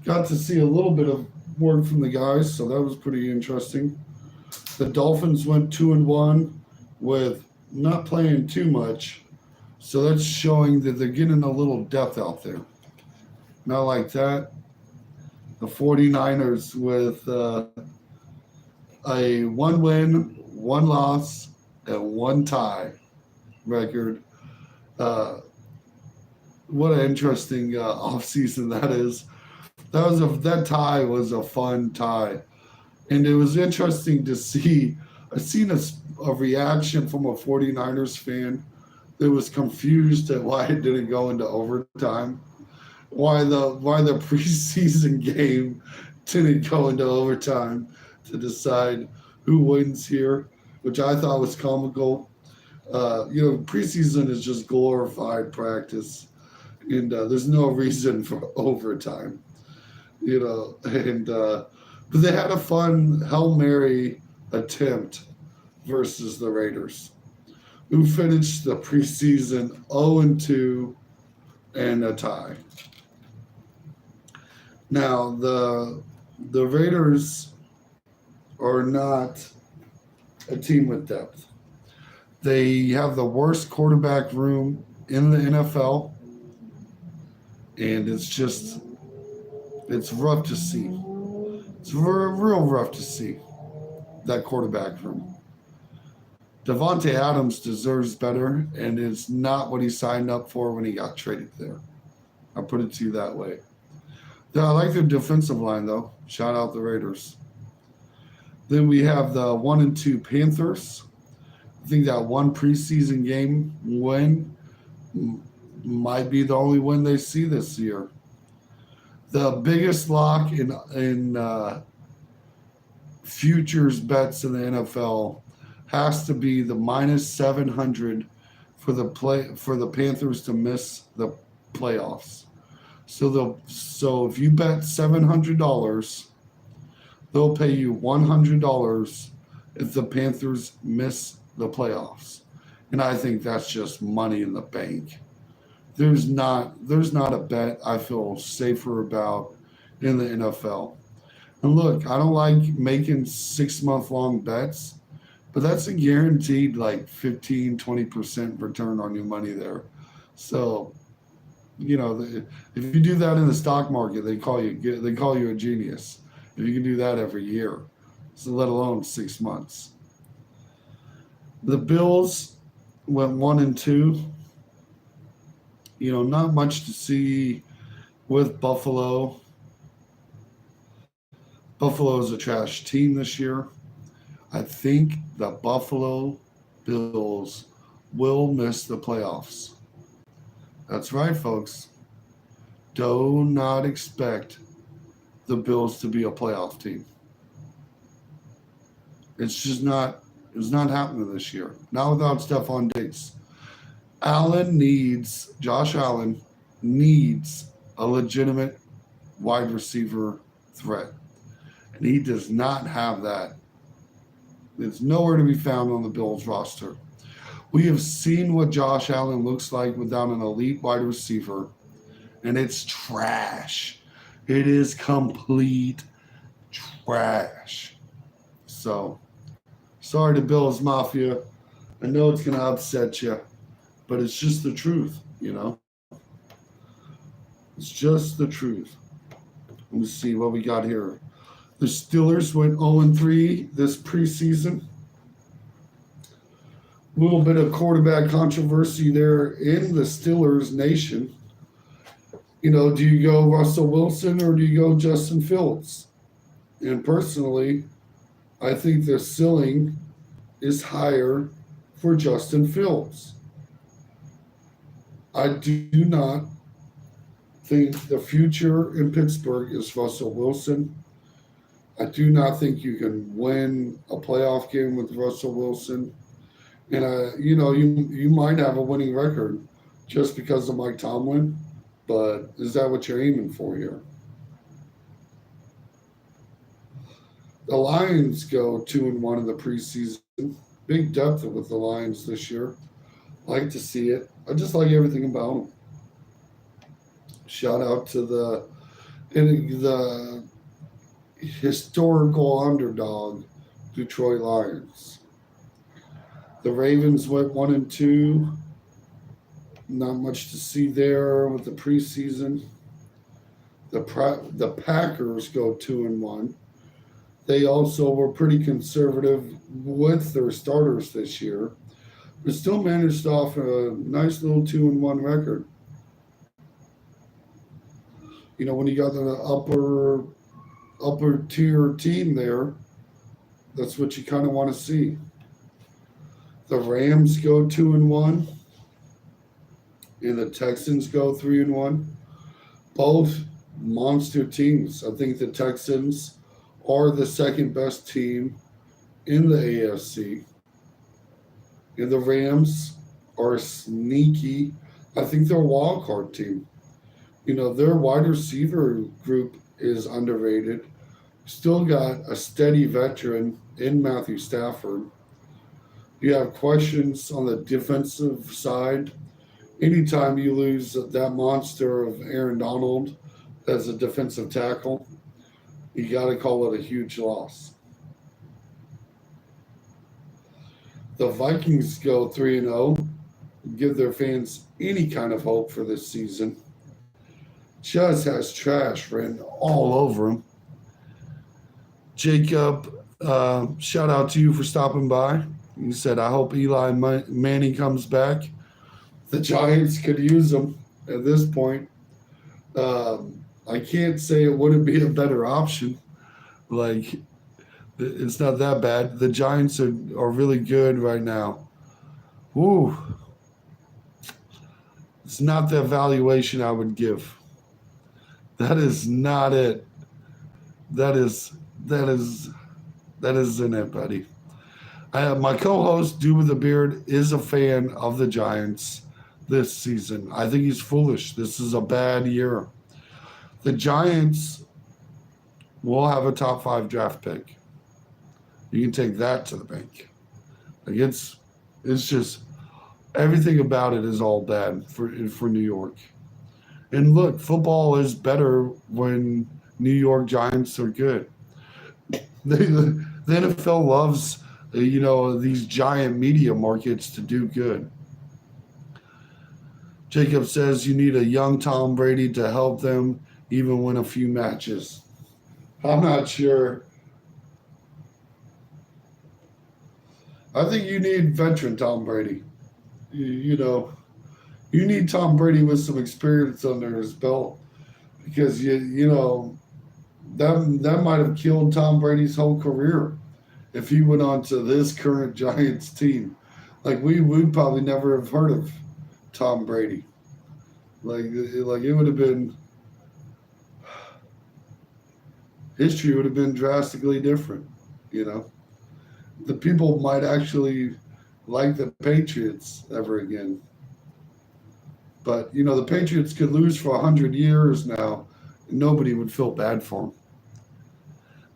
Got to see a little bit of word from the guys, so that was pretty interesting. The Dolphins went 2-1 with not playing too much, so that's showing that they're getting a little depth out there. Not like that. The 49ers with a 1 win, 1 loss, and 1 tie record. What an interesting offseason that is. That tie was a fun tie, and it was interesting to see. I seen a reaction from a 49ers fan that was confused at why it didn't go into overtime. Why the preseason game didn't go into overtime to decide who wins here, which I thought was comical. Preseason is just glorified practice, and there's no reason for overtime. But they had a fun Hail Mary attempt versus the Raiders, who finished the preseason 0-2 and a tie. Now the Raiders are not a team with depth. They have the worst quarterback room in the NFL, and it's rough to see. It's real rough to see that quarterback room. Devontae Adams deserves better, and it's not what he signed up for when he got traded there. I'll put it to you that way. Yeah, I like their defensive line, though. Shout out the Raiders. Then we have the 1-2 Panthers. I think that one preseason game win might be the only win they see this year. The biggest lock in futures bets in the NFL has to be the -700 for the Panthers to miss the playoffs. So if you bet $700, they'll pay you $100 if the Panthers miss the playoffs. And I think that's just money in the bank. There's not a bet I feel safer about in the NFL. And look, I don't like making 6-month long bets, but that's a guaranteed like 15-20% return on your money there. So, if you do that in the stock market, they call you a genius. If you can do that every year, so let alone 6 months. The Bills went 1-2. Not much to see with Buffalo. Buffalo is a trash team this year. I think the Buffalo Bills will miss the playoffs. That's right, folks. Do not expect the Bills to be a playoff team. It's not happening this year. Not without Stephon Diggs. Josh Allen needs a legitimate wide receiver threat. And he does not have that. It's nowhere to be found on the Bills roster. We have seen what Josh Allen looks like without an elite wide receiver, and it's trash. It is complete trash. So, sorry to Bills Mafia. I know it's going to upset you, but it's just the truth, It's just the truth. Let me see what we got here. The Steelers went 0-3 this preseason. A little bit of quarterback controversy there in the Steelers nation. Do you go Russell Wilson or do you go Justin Fields? And personally, I think the ceiling is higher for Justin Fields. I do not think the future in Pittsburgh is Russell Wilson. I do not think you can win a playoff game with Russell Wilson. And, you might have a winning record just because of Mike Tomlin, but is that what you're aiming for here? The Lions go 2-1 in the preseason. Big depth with the Lions this year. Like to see it. I just like everything about them. Shout out to the historical underdog, Detroit Lions. The Ravens went 1-2. Not much to see there with the preseason. The Packers go 2-1. They also were pretty conservative with their starters this year, but still managed off a nice little 2-1 record. When you got the upper tier team there, that's what you kind of want to see. The Rams go 2-1, and the Texans go 3-1. Both monster teams. I think the Texans are the second best team in the AFC. And the Rams are sneaky. I think they're a wild card team. Their wide receiver group is underrated. Still got a steady veteran in Matthew Stafford. You have questions on the defensive side. Anytime you lose that monster of Aaron Donald as a defensive tackle, you got to call it a huge loss. The Vikings go 3-0, give their fans any kind of hope for this season. Just has trash written all over him. Jacob, shout out to you for stopping by. You said, I hope Eli Manning comes back. The Giants could use him at this point. I can't say it wouldn't be a better option. It's not that bad. The Giants are really good right now. Woo. It's not the evaluation I would give. That is not it. That isn't it, buddy. My co-host, Dude with the Beard, is a fan of the Giants this season. I think he's foolish. This is a bad year. The Giants will have a top 5 draft pick. You can take that to the bank. It's just everything about it is all bad for New York. And look, football is better when New York Giants are good. The NFL loves these giant media markets to do good. Jacob says you need a young Tom Brady to help them even win a few matches. I'm not sure. I think you need veteran Tom Brady. You need Tom Brady with some experience under his belt, because that might have killed Tom Brady's whole career if he went on to this current Giants team. We would probably never have heard of Tom Brady. It would have been, history would have been drastically different. The people might actually like the Patriots ever again. But, the Patriots could lose for 100 years now, and nobody would feel bad for them.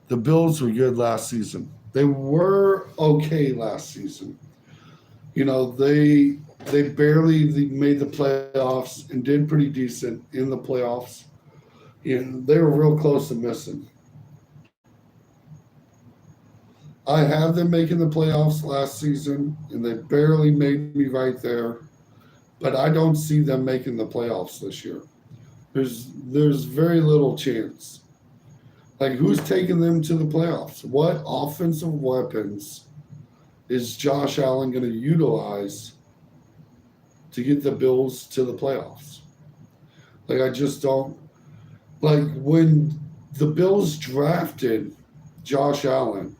The Bills were good last season. They were okay last season. They barely made the playoffs and did pretty decent in the playoffs. And they were real close to missing. I had them making the playoffs last season, and they barely made me right there. But I don't see them making the playoffs this year. There's very little chance. Who's taking them to the playoffs? What offensive weapons is Josh Allen going to utilize to get the Bills to the playoffs? I just don't. When the Bills drafted Josh Allen,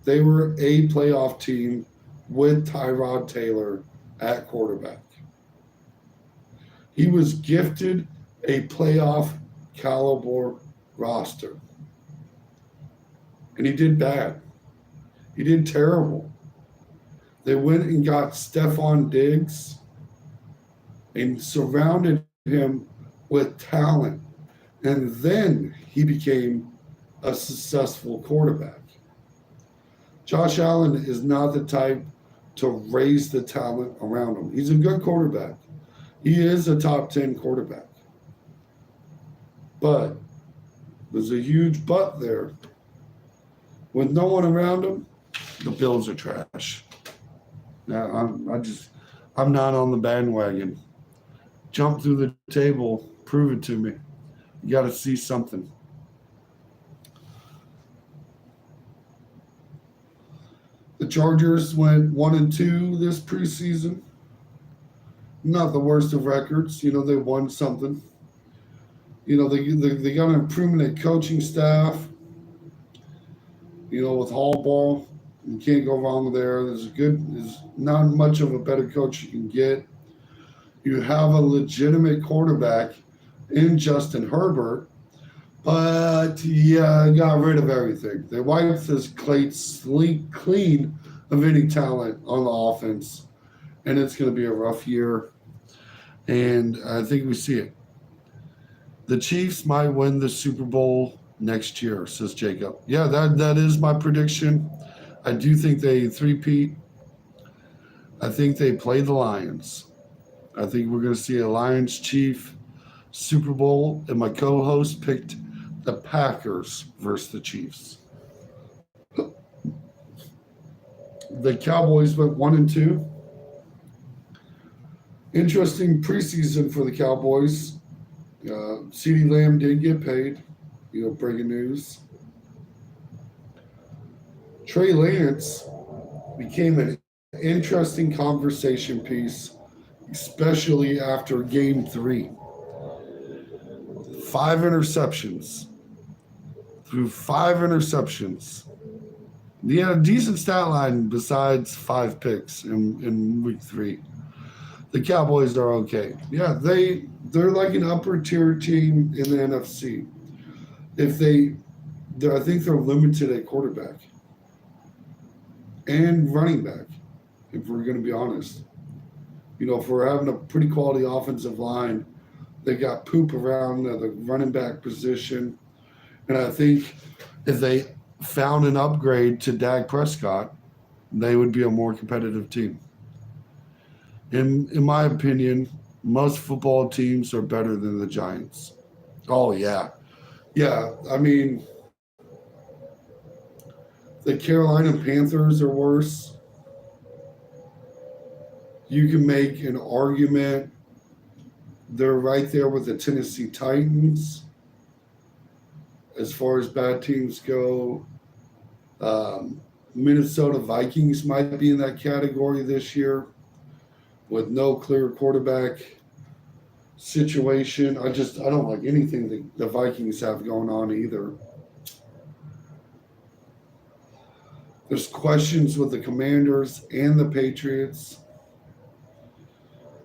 they were a playoff team with Tyrod Taylor at quarterback. He was gifted a playoff caliber roster. And he did bad. He did terrible. They went and got Stephon Diggs and surrounded him with talent. And then he became a successful quarterback. Josh Allen is not the type to raise the talent around him. He's a good quarterback. He is a top 10 quarterback. But there's a huge but there. With no one around him, the Bills are trash. Now, I'm not on the bandwagon. Jump through the table, prove it to me. You got to see something. The Chargers went 1-2 this preseason. Not the worst of records. They won something. They got an improvement at coaching staff. With Hallball, you can't go wrong there. There's not much of a better coach you can get. You have a legitimate quarterback in Justin Herbert, but yeah, got rid of everything. They wiped this plate clean of any talent on the offense, and it's going to be a rough year. And I think we see it. The Chiefs might win the Super Bowl next year, says Jacob. Yeah, that is my prediction. I do think they three-peat. I think they play the Lions. I think we're going to see a Lions Chief Super Bowl, and my co-host picked the Packers versus the Chiefs. The Cowboys went 1-2. Interesting preseason for the Cowboys. CeeDee Lamb did get paid. Breaking news. Trey Lance became an interesting conversation piece, especially after Game 3. 5 interceptions. Threw 5 interceptions. He had a decent stat line besides 5 picks in Week 3. The Cowboys are okay. Yeah, they're like an upper tier team in the NFC. I think they're limited at quarterback and running back, if we're going to be honest. If we're having a pretty quality offensive line, they got poop around the running back position. And I think if they found an upgrade to Dak Prescott, they would be a more competitive team. In my opinion, most football teams are better than the Giants. Oh, yeah. Yeah, I mean, the Carolina Panthers are worse. You can make an argument. They're right there with the Tennessee Titans as far as bad teams go. Minnesota Vikings might be in that category this year with no clear quarterback situation. I don't like anything that the Vikings have going on either. There's questions with the Commanders and the Patriots.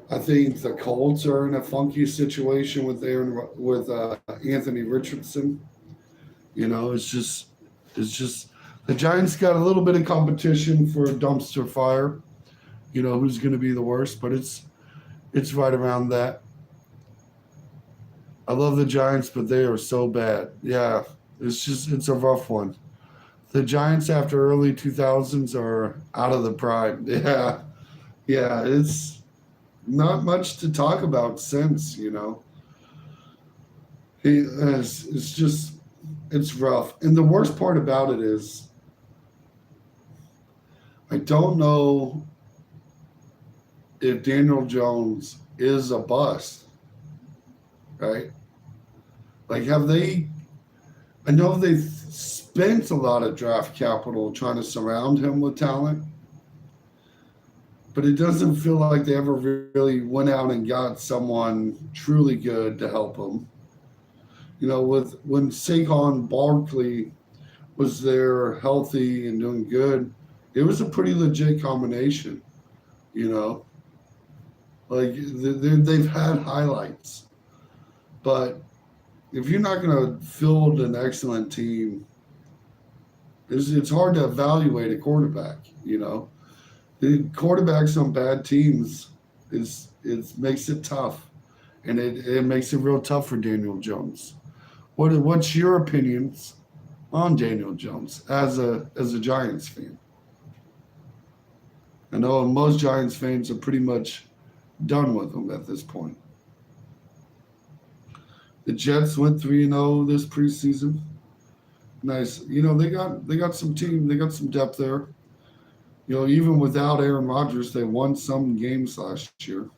I think the Colts are in a funky situation with Anthony Richardson. It's just the Giants got a little bit of competition for a dumpster fire. Who's going to be the worst, but it's right around that. I love the Giants, but they are so bad. Yeah, it's a rough one. The Giants after early 2000s are out of the prime. Yeah, it's not much to talk about since, It's rough. And the worst part about it is I don't know if Daniel Jones is a bust, right? Like, I know they've spent a lot of draft capital trying to surround him with talent, but it doesn't feel like they ever really went out and got someone truly good to help him. When Saquon Barkley was there healthy and doing good, it was a pretty legit combination, Like, they've had highlights. But if you're not going to field an excellent team, it's hard to evaluate a quarterback, The quarterbacks on bad teams makes it tough. And it makes it real tough for Daniel Jones. What's your opinions on Daniel Jones as a Giants fan? I know most Giants fans are pretty much done with him at this point. The Jets went 3-0 this preseason. Nice. They got some team, they got some depth there. Even without Aaron Rodgers, they won some games last year.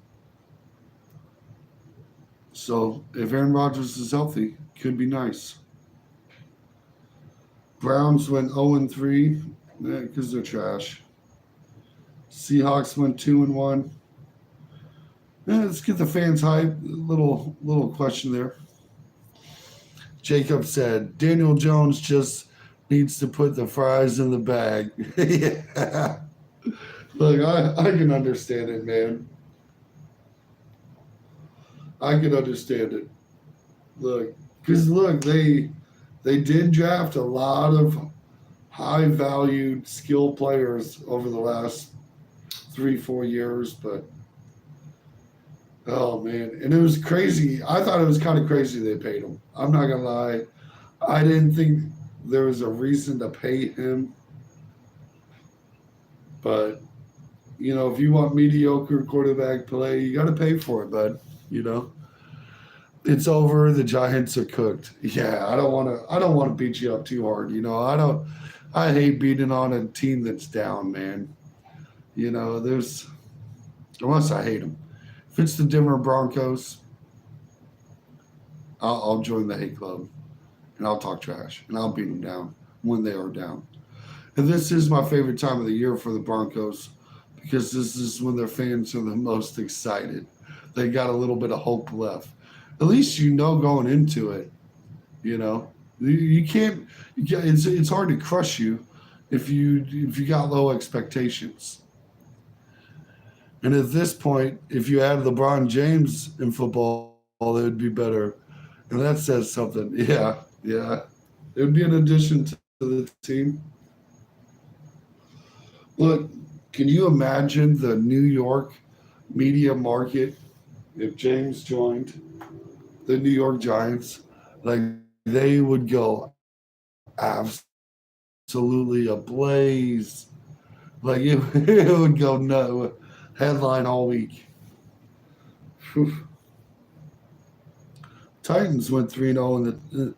So if Aaron Rodgers is healthy, could be nice. Browns went 0-3 because they're trash. Seahawks went 2-1. Let's get the fans hyped. Little question there. Jacob said, Daniel Jones just needs to put the fries in the bag. Yeah. Look, I can understand it, man. I can understand it. Look, because look, they did draft a lot of high valued skill players over the last 3 4 years, but oh man, and it was crazy. I thought it was kind of crazy they paid him. I'm not gonna lie, I didn't think there was a reason to pay him, but if you want mediocre quarterback play, you got to pay for it, bud. You know, it's over. The Giants are cooked. Yeah, I don't want to. I don't want to beat you up too hard. I don't. I hate beating on a team that's down, man. There's unless I hate them. If it's the Denver Broncos, I'll join the hate club and I'll talk trash and I'll beat them down when they are down. And this is my favorite time of the year for the Broncos because this is when their fans are the most excited. They got a little bit of hope left. At least going into it. You can't. It's hard to crush you if you got low expectations. And at this point, if you add LeBron James in football, it would be better. And that says something. Yeah. It would be an addition to the team. Look, can you imagine the New York media market if James joined the New York Giants? Like, they would go absolutely ablaze. Like, it would go no headline all week. Whew. Titans went 3-0 in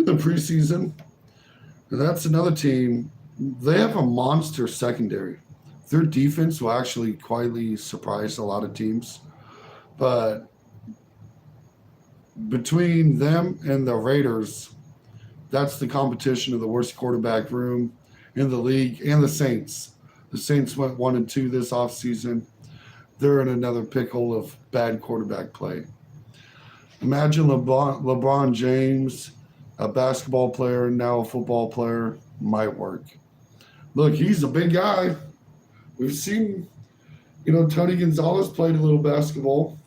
the preseason. And that's another team. They have a monster secondary. Their defense will actually quietly surprise a lot of teams. But between them and the Raiders, that's the competition of the worst quarterback room in the league, and the Saints. The Saints went 1-2 this offseason. They're in another pickle of bad quarterback play. Imagine LeBron James, a basketball player, now a football player, might work. Look, he's a big guy. We've seen, Tony Gonzalez played a little basketball.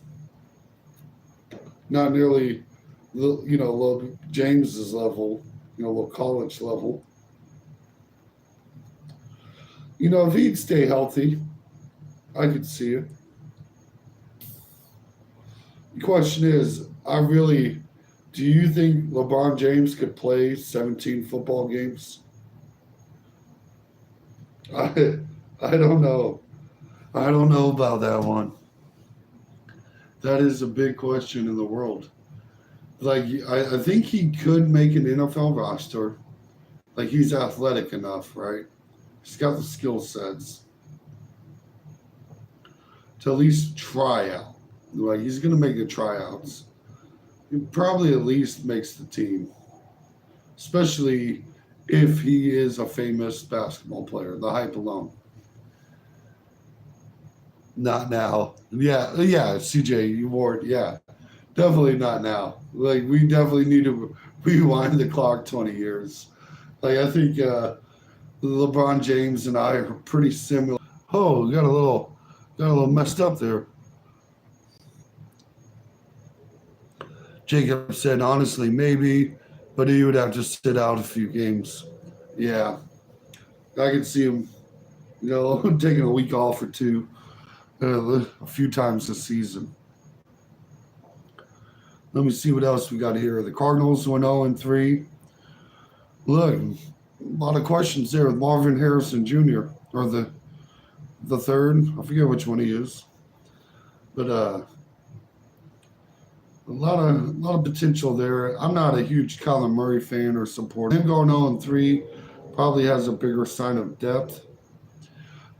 Not nearly, low James's level, low college level. If he'd stay healthy, I could see it. The question is, do you think LeBron James could play 17 football games? I don't know. I don't know about that one. That is a big question in the world. Like, I think he could make an NFL roster. Like, he's athletic enough, right? He's got the skill sets to at least try out. Like, he's going to make the tryouts. He probably at least makes the team, especially if he is a famous basketball player. The hype alone. Not now. Yeah, CJ Ward, yeah. Definitely not now. Like, we definitely need to rewind the clock 20 years. Like, I think LeBron James and I are pretty similar. Oh, we got a little messed up there. Jacob said, honestly, maybe, but he would have to sit out a few games. Yeah. I could see him, taking a week off or two a few times this season. Let me see what else we got here. The Cardinals went 0-3. Look, a lot of questions there with Marvin Harrison Jr. or the third. I forget which one he is. But a lot of potential there. I'm not a huge Kyler Murray fan or supporter. Him going 0-3 probably has a bigger sign of depth.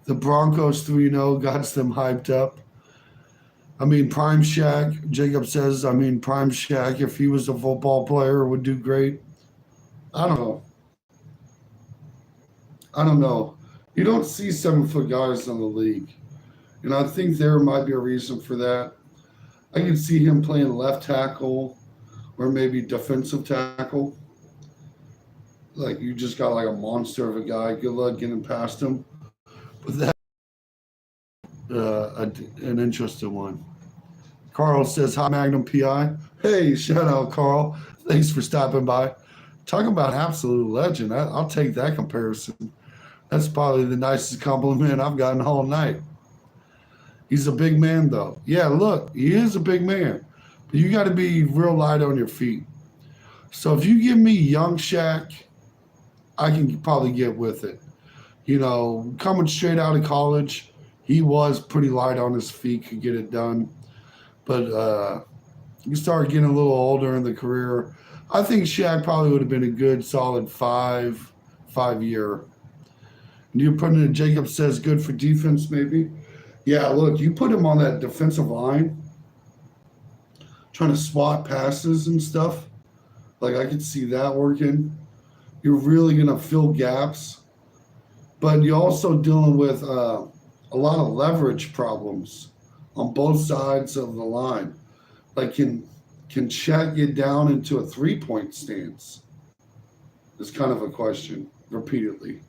The Broncos 3-0 got them hyped up. Prime Shaq, Jacob says, Prime Shaq, if he was a football player, would do great. I don't know. You don't see 7-foot guys in the league. And I think there might be a reason for that. I can see him playing left tackle or maybe defensive tackle. Like you just got like a monster of a guy. Good luck getting past him. But that an interesting one. Carl says, "Hi, Magnum PI." Hey, shout out, Carl. Thanks for stopping by. Talking about absolute legend. I'll take that comparison. That's probably the nicest compliment I've gotten all night. He's a big man, though. Yeah, look, he is a big man. But you got to be real light on your feet. So if you give me young Shaq, I can probably get with it. You know, coming straight out of college, he was pretty light on his feet, could get it done. But you start getting a little older in the career. I think Shaq probably would have been a good, solid five-year. And you put in Jacob says good for defense, maybe. Yeah, look, you put him on that defensive line, trying to swat passes and stuff. Like I could see that working. You're really gonna fill gaps, but you're also dealing with a lot of leverage problems on both sides of the line. Like can Shaq get down into a 3-point stance? Is kind of a question repeatedly.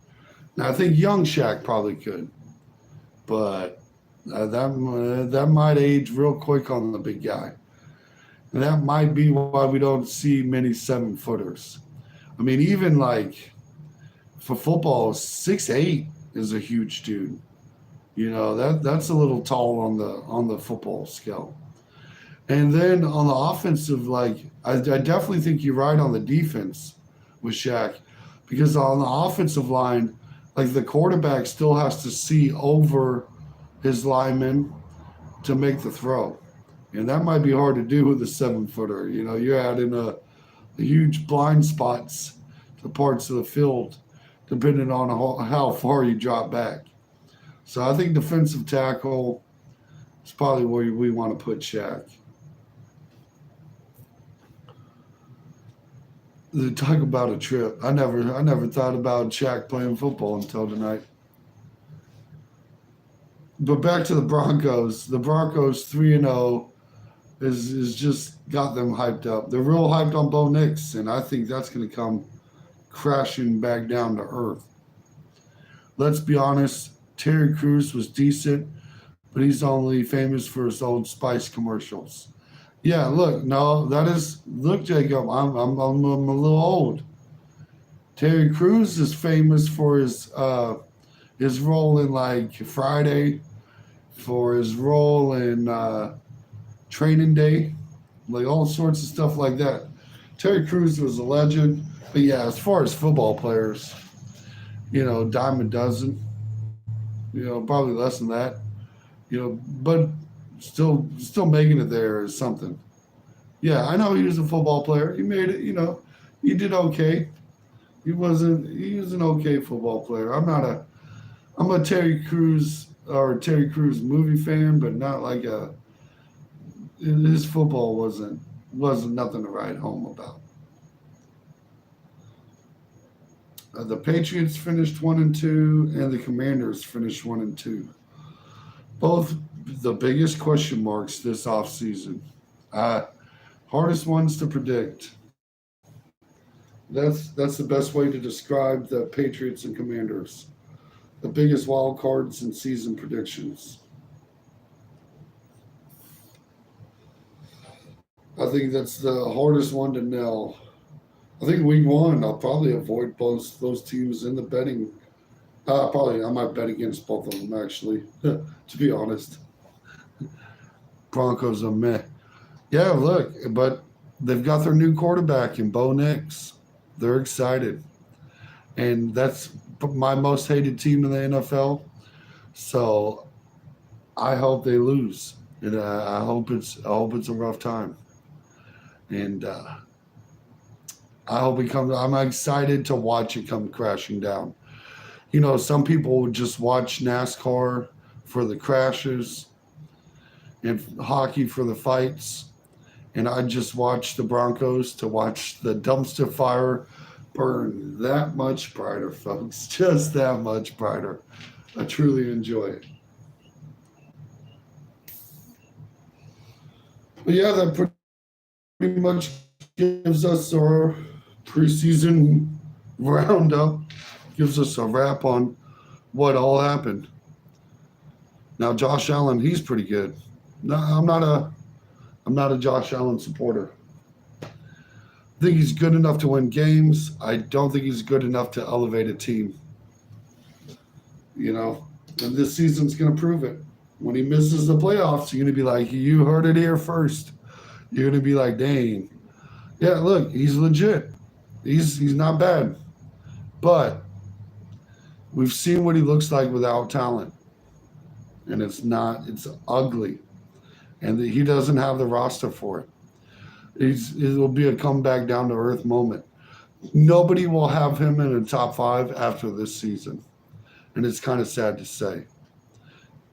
Now I think young Shaq probably could, but that might age real quick on the big guy. And that might be why we don't see many 7-footers. I mean, even like for football, 6'8" is a huge dude. You know, that's a little tall on the football scale. And then on the offensive, like I definitely think you're right on the defense with Shaq, because on the offensive line, like the quarterback still has to see over his lineman to make the throw. And that might be hard to do with a 7-footer. You know, you're adding a huge blind spots to parts of the field, depending on how far you drop back. So I think defensive tackle is probably where we want to put Shaq. Talk about a trip. I never thought about Shaq playing football until tonight. But back to the Broncos. The Broncos 3-0 is just got them hyped up. They're real hyped on Bo Nix, and I think that's going to come crashing back down to earth. Let's be honest, Terry Crews was decent, but he's only famous for his Old Spice commercials. Yeah, look, no, look, Jacob, I'm a little old. Terry Crews is famous for his role in like Friday, for his role in Training Day, like all sorts of stuff like that. Terry Crews was a legend, but yeah, as far as football players, you know, dime a dozen, you know, probably less than that, you know, but still making it there is something. Yeah, I know he was a football player. He made it, you know, he did okay. He was an okay football player. I'm a Terry Crews movie fan, but not like his football wasn't nothing to write home about. The Patriots finished 1-2, and the Commanders finished 1-2. Both the biggest question marks this offseason. Hardest ones to predict. That's the best way to describe the Patriots and Commanders. The biggest wild cards and season predictions. I think that's the hardest one to nail. I think week 1, I'll probably avoid both those teams in the betting. I might bet against both of them, actually, to be honest. Broncos are meh. Yeah, look, but they've got their new quarterback in Bo Nix. They're excited. And that's my most hated team in the NFL. So I hope they lose. And I hope it's a rough time. And I hope it comes. I'm excited to watch it come crashing down. You know, some people would just watch NASCAR for the crashes and hockey for the fights. And I just watch the Broncos to watch the dumpster fire burn that much brighter, folks. Just that much brighter. I truly enjoy it. But yeah, that pretty much gives us our preseason roundup, gives us a wrap on what all happened. Now, Josh Allen, he's pretty good. No, I'm not a Josh Allen supporter. I think he's good enough to win games. I don't think he's good enough to elevate a team. And this season's going to prove it. When he misses the playoffs, you're going to be like, you heard it here first. You're going to be like, dang. Yeah, look, he's legit. He's not bad. But we've seen what he looks like without talent. And it's ugly. And he doesn't have the roster for it. It'll be a comeback down to earth moment. Nobody will have him in the top 5 after this season. And it's kind of sad to say.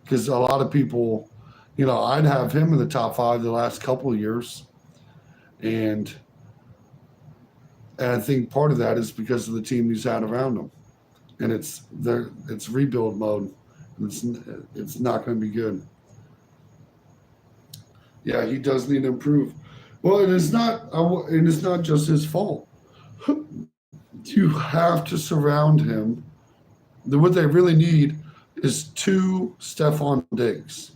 Because a lot of people, I'd have him in the top 5 the last couple of years. And I think part of that is because of the team he's had around him. And it's rebuild mode. It's not going to be good. Yeah, he does need to improve. Well, it's not just his fault. You have to surround him. What they really need is 2 Stephon Diggs.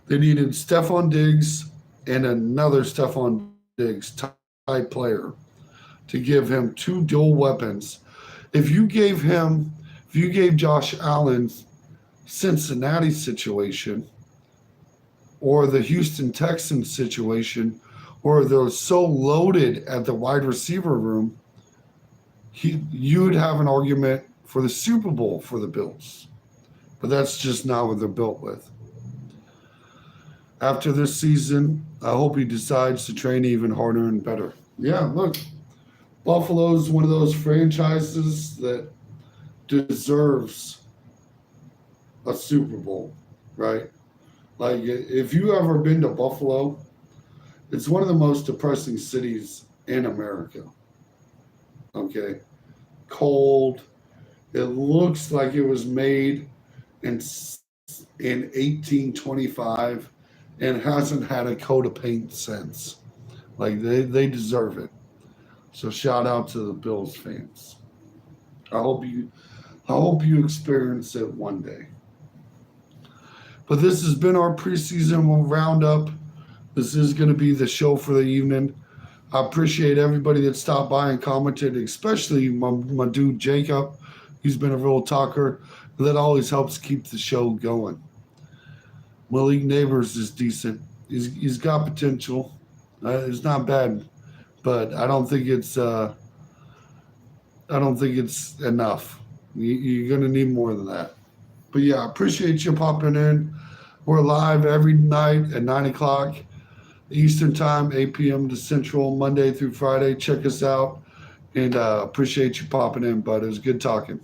They needed Stephon Diggs and another Stephon Diggs type player to give him 2 dual weapons. If you gave Josh Allen's Cincinnati situation or the Houston Texans situation, or they're so loaded at the wide receiver room, you'd have an argument for the Super Bowl for the Bills. But that's just not what they're built with. After this season, I hope he decides to train even harder and better. Yeah, look, Buffalo's one of those franchises that deserves a Super Bowl, right? Like, if you ever been to Buffalo, it's one of the most depressing cities in America. Okay? Cold. It looks like it was made in 1825 and hasn't had a coat of paint since. Like, they deserve it. So shout out to the Bills fans. I hope you experience it one day. But this has been our preseason roundup. This is going to be the show for the evening. I appreciate everybody that stopped by and commented, especially my dude Jacob. He's been a real talker. That always helps keep the show going. Malik Neighbors is decent. He's got potential. It's not bad, but I don't think it's enough. You're going to need more than that. But yeah, I appreciate you popping in. We're live every night at 9 o'clock Eastern Time, 8 p.m. to Central, Monday through Friday. Check us out. And appreciate you popping in, bud. It was good talking.